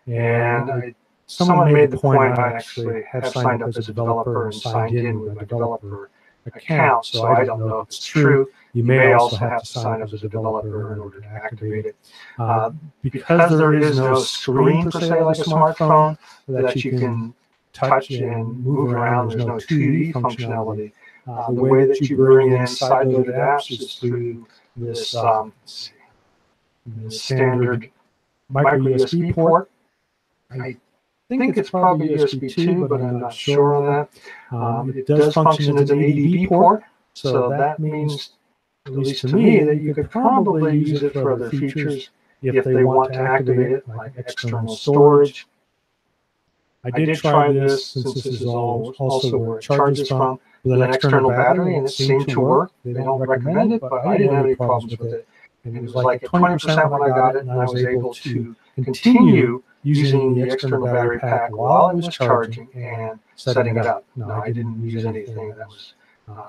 And someone made the point, I actually have signed up as a developer and signed in with my developer account, so I don't know if it's true. You may also have to sign up as a developer in order to activate it. Because there is no screen per se like a smartphone that you can touch and move around, there's no 2D functionality. The way that you bring in side-loaded apps is through this standard micro USB port. I think it's probably USB 2, but I'm not sure on that. It does function as an ADB port, so that means, at least to me, that you could probably use it for other features if they want to activate it, like external storage. I did try this, since this is also where it charges from, with an external battery, and it seemed to work. They don't recommend it, but I didn't have any problems with it. And it was like at 20% when I got it, and I was able to continue using the external battery pack while it was charging and setting it up. No, I didn't use anything that was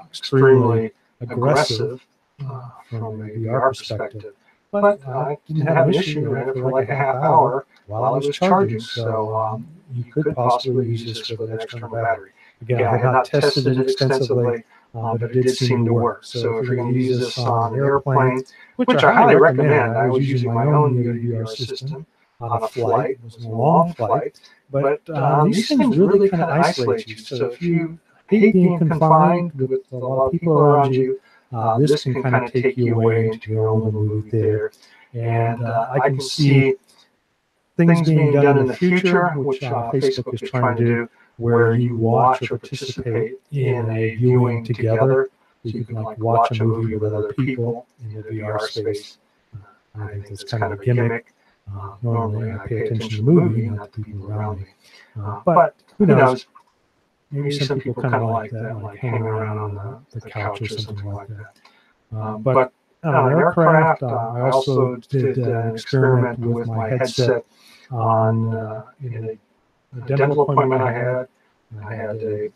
extremely aggressive from a VR perspective. But I didn't have an issue. Ran it for like a half hour while I was charging. So you could possibly use this with an external battery. Again, I have not tested it extensively, but it did seem to work. So if you're going to use this on an airplane, which I highly recommend, I was using my own VR system on a flight. It was a long flight. But these things really kind of isolate you. So if you hate being confined with a lot of people around you, this can kind of take you away into your own little mood there. And I can see things being done in the future, which Facebook is trying to do, where you watch or participate in a viewing together. So you can like watch a movie with other people in the VR space. I think that's kind of a gimmick. Normally I pay attention to the movie, not the people around me. But who knows? Maybe some people kind of like that, like hanging around on the couch or something like that. But on an aircraft, I also did an experiment with my headset on in dental appointment I had a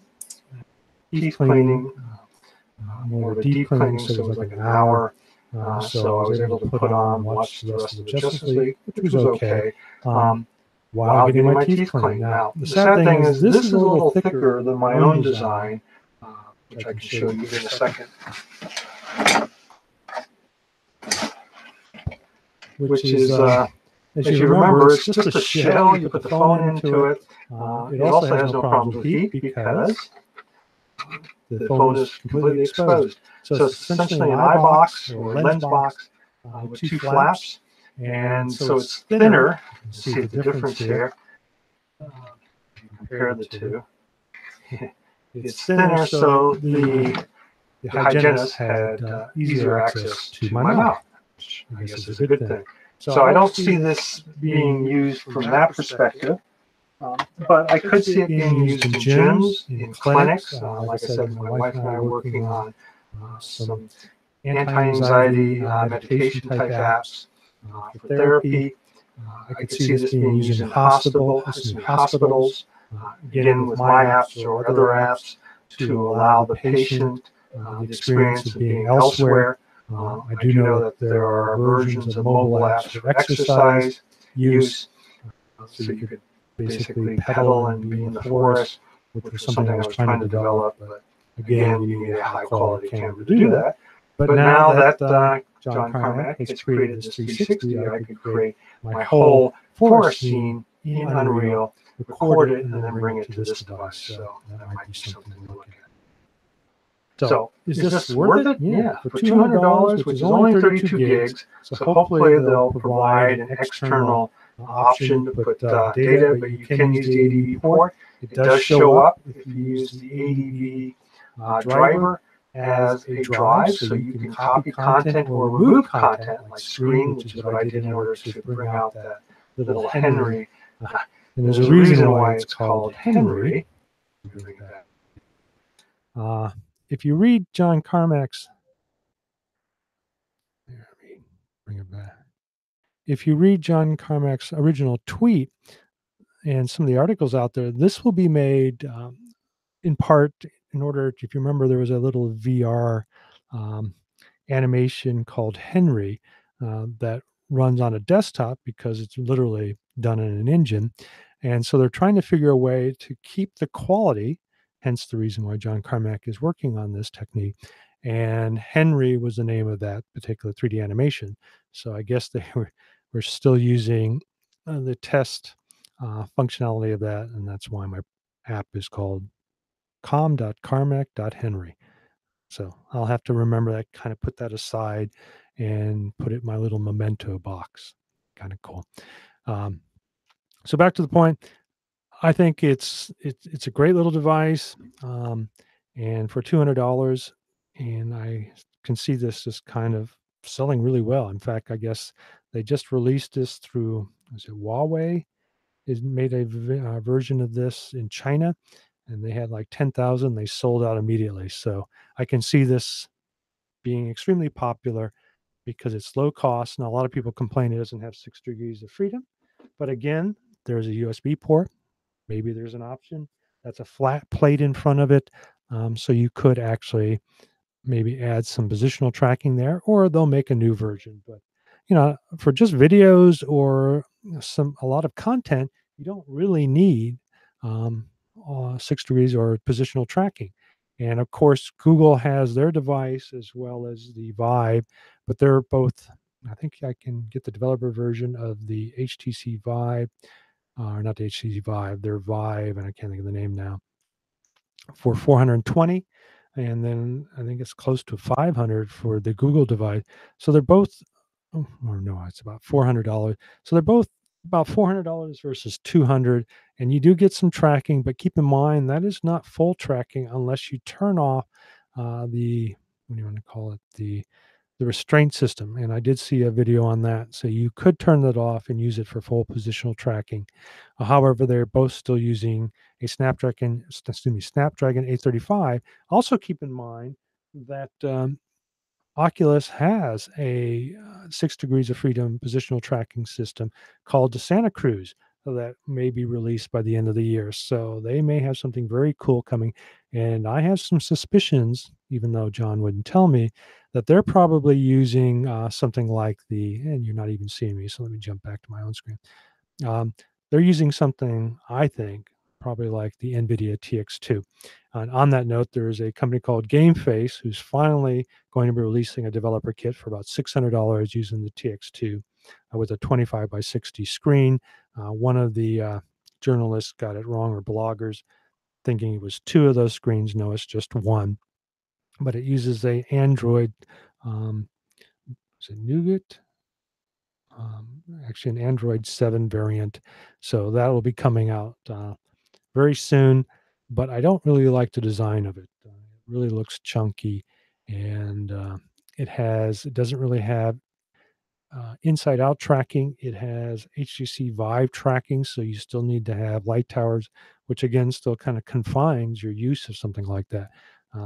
teeth cleaning, more of a deep cleaning, so it was like an hour. So I was able to put on, watch the rest of the Justice League, which was okay, while getting my teeth cleaned. Now, the sad thing is this is a little thicker than my own design, which I can show you in a second. Which is, as you remember, it's just a shell. You put the phone into it. It also has no problems with heat because the phone is completely exposed. So it's essentially an eye box or lens box with two flaps. And so it's thinner. You see the difference here. Compare the two. It's thinner, so the hygienist had easier access to my mouth, which I guess is a good thing. So I don't see this being used from that perspective, but I could see it being used in gyms, in clinics. Like I said, my wife and I are working on some anti-anxiety meditation type apps for therapy. I could see this being used in hospitals, again with my apps or other apps to allow the patient the experience of being elsewhere. I do know that there are versions of mobile apps for exercise use, so you could basically pedal and be in the forest, which was something I was trying to develop, but again, you need a high-quality camera to do that. But now that John Carmack has created this 360, I could create my whole forest scene in Unreal, record it, and then bring it to this device. So that might be something to look at. So is this worth it? Yeah, for $200, which is only 32 gigs. So hopefully they'll provide an external option to put data, but you can use the ADB port. It does show up if you use the ADB driver as a drive, so you can copy content or remove content, like screen, which is what I did in order to bring out that little Henry. And there's a reason why it's called Henry. If you read John Carmack's, bring it back. If you read John Carmack's original tweet and some of the articles out there, this will be made in part in order, if you remember, there was a little VR animation called Henry that runs on a desktop because it's literally done in an engine. And so they're trying to figure a way to keep the quality, hence the reason why John Carmack is working on this technique. And Henry was the name of that particular 3D animation. So I guess they were still using the test functionality of that, and that's why my app is called com.carmack.henry. So I'll have to remember that, kind of put that aside and put it in my little memento box. Kind of cool. So back to the point, I think it's a great little device, and for $200, and I can see this as kind of selling really well. In fact, I guess they just released this through, was it Huawei? Is made a version of this in China, and they had like 10,000. They sold out immediately. So I can see this being extremely popular because it's low cost. Now, a lot of people complain it doesn't have 6 degrees of freedom, but again, there's a USB port. Maybe there's an option that's a flat plate in front of it. So you could actually maybe add some positional tracking there, or they'll make a new version. But, you know, for just videos or a lot of content, you don't really need 6 degrees or positional tracking. And of course, Google has their device as well as the Vive, but they're both, I think I can get the developer version of the HTC Vive, or not the HTC Vive, their Vive, and I can't think of the name now, for 420. And then I think it's close to 500 for the Google device. So they're both, or no, it's about $400. So they're both about $400 versus $200. And you do get some tracking, but keep in mind that is not full tracking unless you turn off the, what do you want to call it? The restraint system. And I did see a video on that. So you could turn that off and use it for full positional tracking. However, they're both still using a Snapdragon 835. Also keep in mind that Oculus has a 6 degrees of freedom positional tracking system called the Santa Cruz. that may be released by the end of the year. So they may have something very cool coming. And I have some suspicions, even though John wouldn't tell me, that they're probably using something like and you're not even seeing me, so let me jump back to my own screen. They're using something, I think, probably like the NVIDIA TX2. And on that note, there is a company called GameFace who's finally going to be releasing a developer kit for about $600 using the TX2 with a 25 by 60 screen. One of the journalists got it wrong, or bloggers, thinking it was two of those screens. No, it's just one. But it uses a Android, is it Nougat? Actually an Android 7 variant. So that will be coming out very soon, but I don't really like the design of it. It really looks chunky, and it doesn't really have inside out tracking. It has HTC Vive tracking, so you still need to have light towers, which again still kind of confines your use of something like that.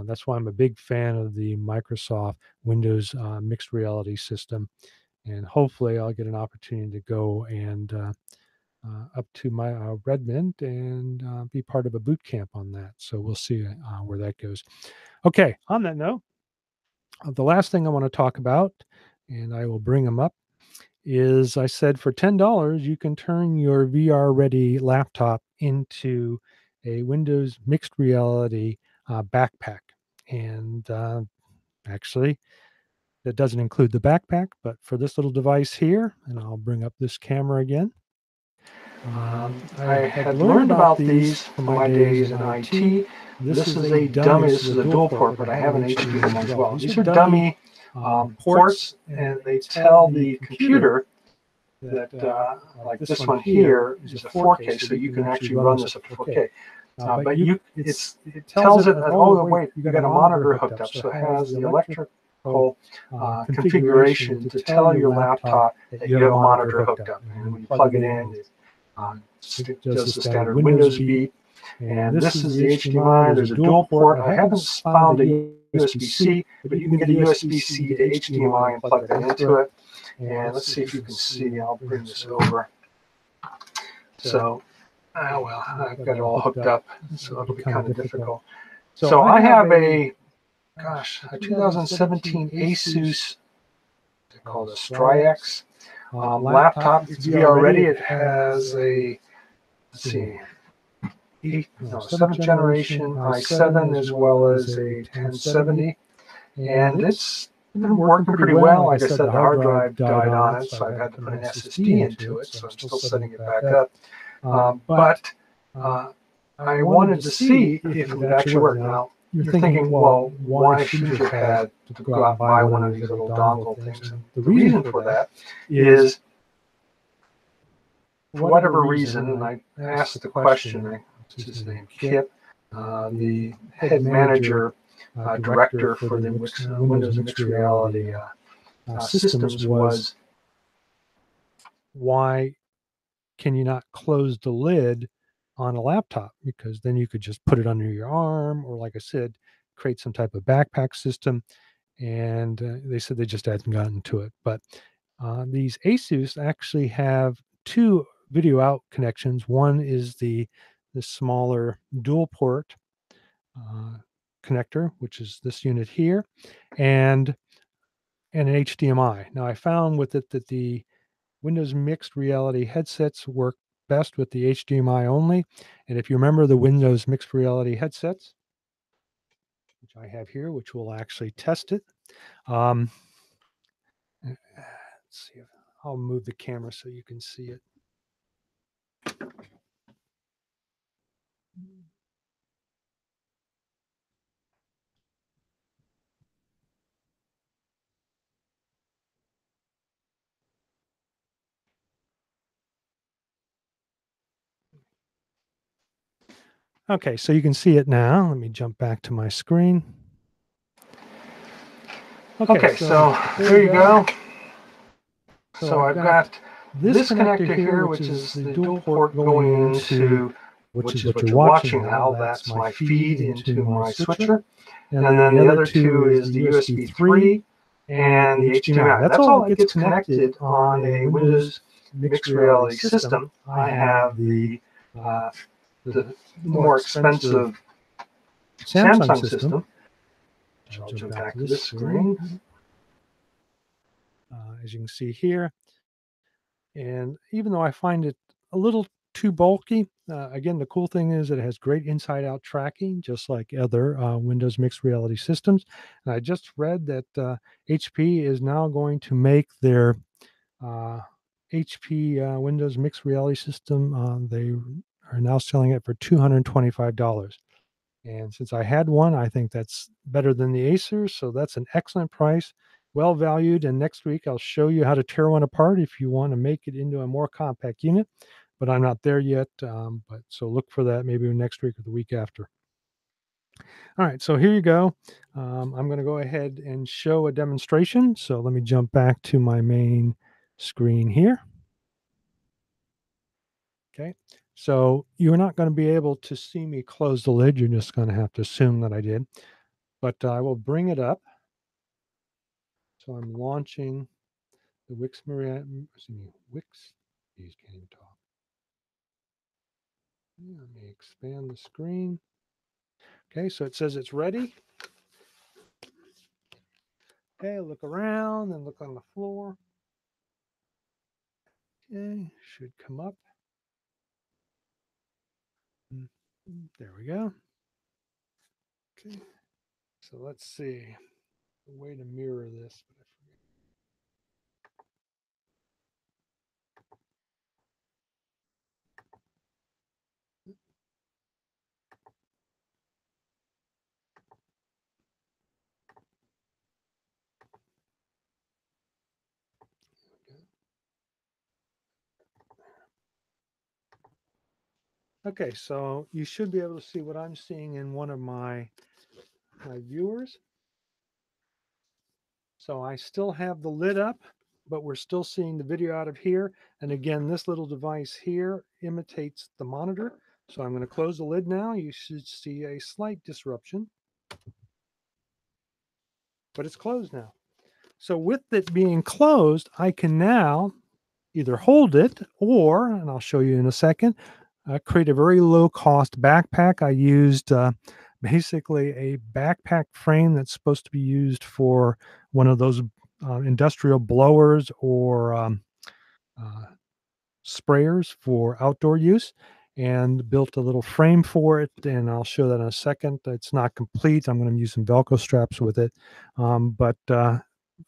That's why I'm a big fan of the Microsoft Windows mixed reality system. And hopefully I'll get an opportunity to go and up to my Redmond and be part of a boot camp on that. So we'll see where that goes. Okay, on that note, the last thing I want to talk about, and I will bring them up, is I said for $10 you can turn your VR ready laptop into a Windows mixed reality backpack. And actually, that doesn't include the backpack, but for this little device here, and I'll bring up this camera again. I had learned about these from my days in IT. This is a dummy, this is a dual port, but I have an HDMI as well. These are dummy ports, and they tell the computer that, like this one here, is a 4K, so you can actually run this up to 4K. But it tells it that, oh, wait, you got a monitor hooked up, so it has the electrical configuration to tell your laptop that you have a monitor hooked up. And when you plug it in, it does the standard Windows beep. And this is the HDMI. There's a dual port. I haven't found a USB-C, but you can get a USB-C to HDMI and plug that into it. And let's see if you can see. I'll bring this over. So, well, I've got it all hooked up, so it'll be kind of difficult. So I have a 2017 Asus, they call it a Strix laptop. It's VR ready. It has a, let's see, 7th generation i7 as well as a 1070, and it's been working pretty well. Like I said, the hard drive died on it, so I've had to put an SSD into it, so I'm still setting it back up. But I wanted to see if it would actually work. Now, you're thinking, well, why should you have had to go out and buy one of these little dongle things? And the reason for that is, for whatever reason, and I asked the question, what's his name, Kip, the head manager, director for the Windows Mixed Reality systems, was, why can you not close the lid on a laptop? Because then you could just put it under your arm, or like I said, create some type of backpack system. And they said they just hadn't gotten to it. But these Asus actually have two video out connections. One is the smaller dual port connector, which is this unit here, and an HDMI. Now I found with it that the Windows Mixed Reality headsets work best with the HDMI only. And if you remember the Windows Mixed Reality headsets, which I have here, which will actually test it. Let's see if I'll move the camera so you can see it. Okay, so you can see it now. Let me jump back to my screen. Okay, so there you go. So I've got this connector here, which is the dual port going into, which is what you're watching now. That's my feed into my switcher. And then the other two is the USB 3 and the HDMI. That's all that gets connected on a Windows mixed reality system, I have the more expensive Samsung system. I'll jump back to this screen. As you can see here. And even though I find it a little too bulky, again, the cool thing is that it has great inside-out tracking, just like other Windows mixed reality systems. And I just read that HP is now going to make their HP Windows mixed reality system. They are now selling it for $225. And since I had one, I think that's better than the Acer. So that's an excellent price, well valued. And next week, I'll show you how to tear one apart if you want to make it into a more compact unit. But I'm not there yet. But so look for that maybe next week or the week after. All right, so here you go. I'm going to go ahead and show a demonstration. So let me jump back to my main screen here. Okay, so you're not going to be able to see me close the lid. You're just going to have to assume that I did. But I will bring it up. So I'm launching the Wix Wix. Geez, can't even talk. Let me expand the screen. Okay, so it says it's ready. Okay, look around and look on the floor. Okay, should come up. There we go. Okay, so let's see. A way to mirror this, but I forget. Okay, so you should be able to see what I'm seeing in one of my viewers. So I still have the lid up, but we're still seeing the video out of here. And again, this little device here imitates the monitor. So I'm going to close the lid now. You should see a slight disruption, but it's closed now. So with it being closed, I can now either hold it or, and I'll show you in a second, create a very low cost backpack. I used basically a backpack frame that's supposed to be used for one of those industrial blowers or sprayers for outdoor use, and built a little frame for it. And I'll show that in a second. It's not complete. I'm going to use some Velcro straps with it. But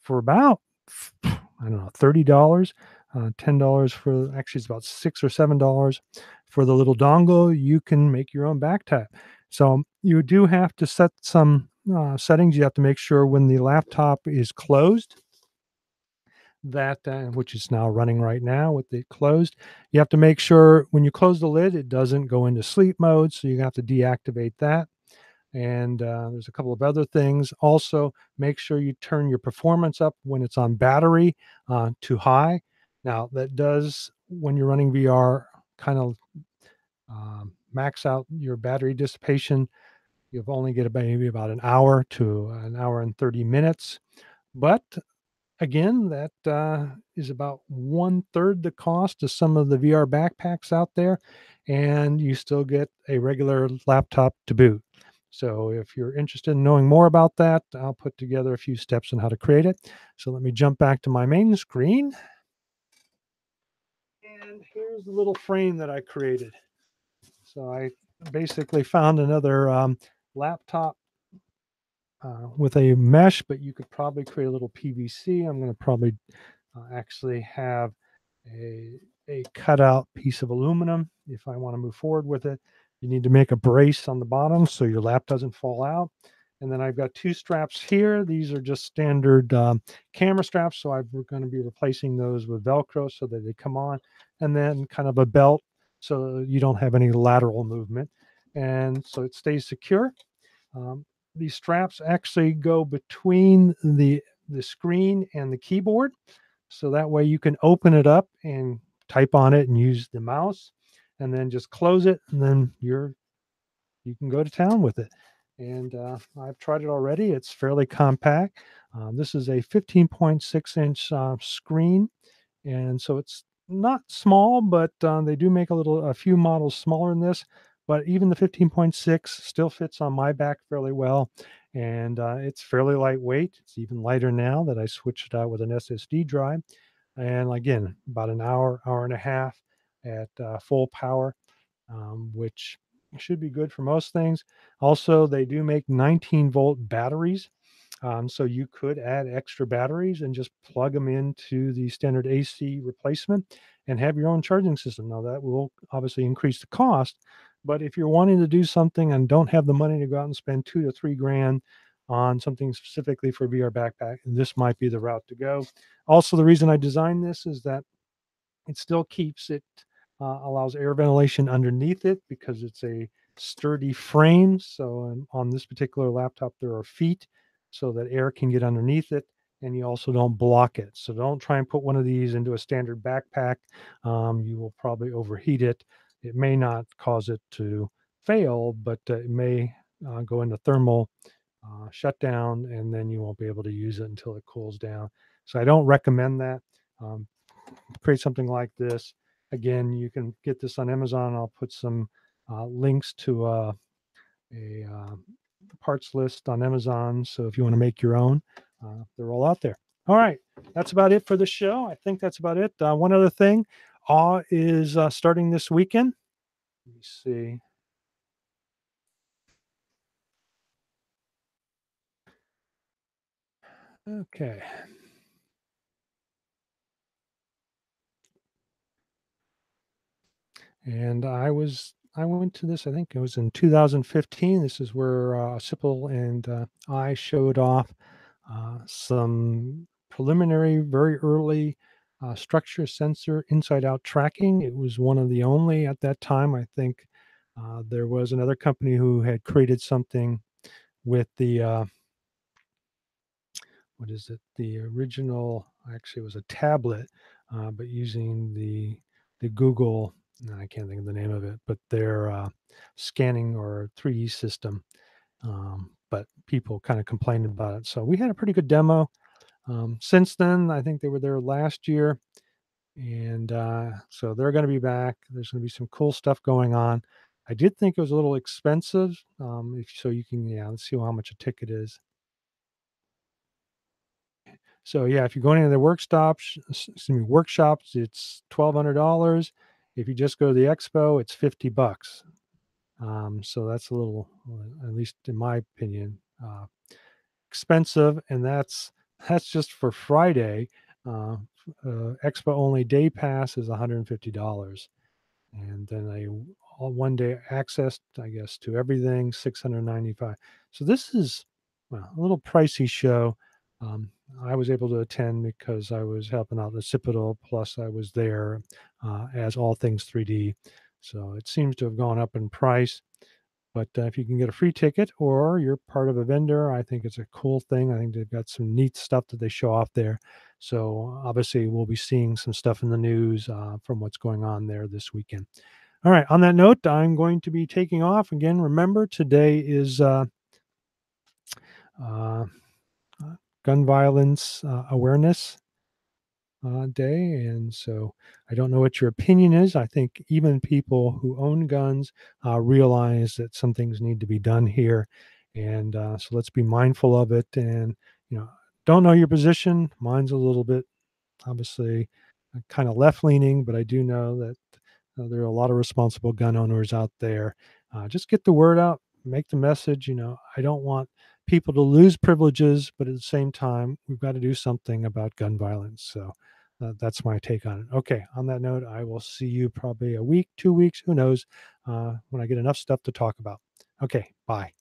for about, I don't know, $30, $10 for, actually it's about $6 or $7 for the little dongle, you can make your own backpack. So you do have to set some settings. You have to make sure when the laptop is closed, that which is now running right now with it closed, you have to make sure when you close the lid, it doesn't go into sleep mode. So you have to deactivate that. And there's a couple of other things. Also, make sure you turn your performance up when it's on battery to high. Now, that does, when you're running VR, kind of max out your battery dissipation. You'll only get maybe about an hour to an hour and 30 minutes. But again, that is about 1/3 the cost of some of the VR backpacks out there, and you still get a regular laptop to boot. So if you're interested in knowing more about that, I'll put together a few steps on how to create it. So let me jump back to my main screen. And here's the little frame that I created. So I basically found another laptop with a mesh, but you could probably create a little PVC. I'm going to probably actually have a cutout piece of aluminum if I want to move forward with it. You need to make a brace on the bottom so your lap doesn't fall out. And then I've got two straps here. These are just standard camera straps, so I'm going to be replacing those with Velcro so that they come on, and then kind of a belt so you don't have any lateral movement, and so it stays secure. These straps actually go between the screen and the keyboard, so that way you can open it up and type on it and use the mouse, and then just close it, and then you can go to town with it. And I've tried it already. It's fairly compact. This is a 15.6-inch screen, and so it's not small, but they do make a few models smaller than this. But even the 15.6 still fits on my back fairly well, and it's fairly lightweight. It's even lighter now that I switched it out with an SSD drive. And again, about an hour, hour and a half at full power, which should be good for most things. Also, they do make 19-volt batteries. So you could add extra batteries and just plug them into the standard AC replacement and have your own charging system. Now, that will obviously increase the cost, but if you're wanting to do something and don't have the money to go out and spend 2 to 3 grand on something specifically for VR backpack, this might be the route to go. Also, the reason I designed this is that it still keeps it, allows air ventilation underneath it because it's a sturdy frame. So on this particular laptop, there are feet so that air can get underneath it, and you also don't block it. So don't try and put one of these into a standard backpack. You will probably overheat it. It may not cause it to fail, but it may go into thermal shutdown, and then you won't be able to use it until it cools down. So I don't recommend that. Um, Create something like this. Again, you can get this on Amazon. I'll put some links to a parts list on Amazon. So if you want to make your own, they're all out there. All right, that's about it for the show. I think that's about it. One other thing, Awe is starting this weekend. Let me see. Okay. And I went to this, I think it was in 2015. This is where Sipple and I showed off some preliminary, very early structure sensor inside out tracking. It was one of the only at that time. I think there was another company who had created something with the what is it? The original, actually, it was a tablet, but using the Google. No, I can't think of the name of it, but their scanning or 3D system. But people kind of complained about it, so we had a pretty good demo. Since then, I think they were there last year, and so they're going to be back. There's going to be some cool stuff going on. I did think it was a little expensive, so you can, yeah, let's see how much a ticket is. So yeah, if you're going into the workshops, it's $1,200. If you just go to the expo, it's $50. So that's a little, at least in my opinion, expensive, and that's just for Friday. Uh, expo only day pass is $150, and then a 1 day access, I guess, to everything, $695. So this is, well, a little pricey show. I was able to attend because I was helping out the Cipitol, plus I was there as all things 3D. So it seems to have gone up in price. But if you can get a free ticket or you're part of a vendor, I think it's a cool thing. I think they've got some neat stuff that they show off there. So obviously, we'll be seeing some stuff in the news from what's going on there this weekend. All right. On that note, I'm going to be taking off. Again, remember, today is uh, gun violence awareness day. And so I don't know what your opinion is. I think even people who own guns realize that some things need to be done here. And so let's be mindful of it. And, don't know your position. Mine's a little bit, obviously, kind of left leaning, but I do know that there are a lot of responsible gun owners out there. Just get the word out, make the message. I don't want people to lose privileges, but at the same time, we've got to do something about gun violence. So that's my take on it. Okay. On that note, I will see you probably a week, 2 weeks, who knows, when I get enough stuff to talk about. Okay. Bye.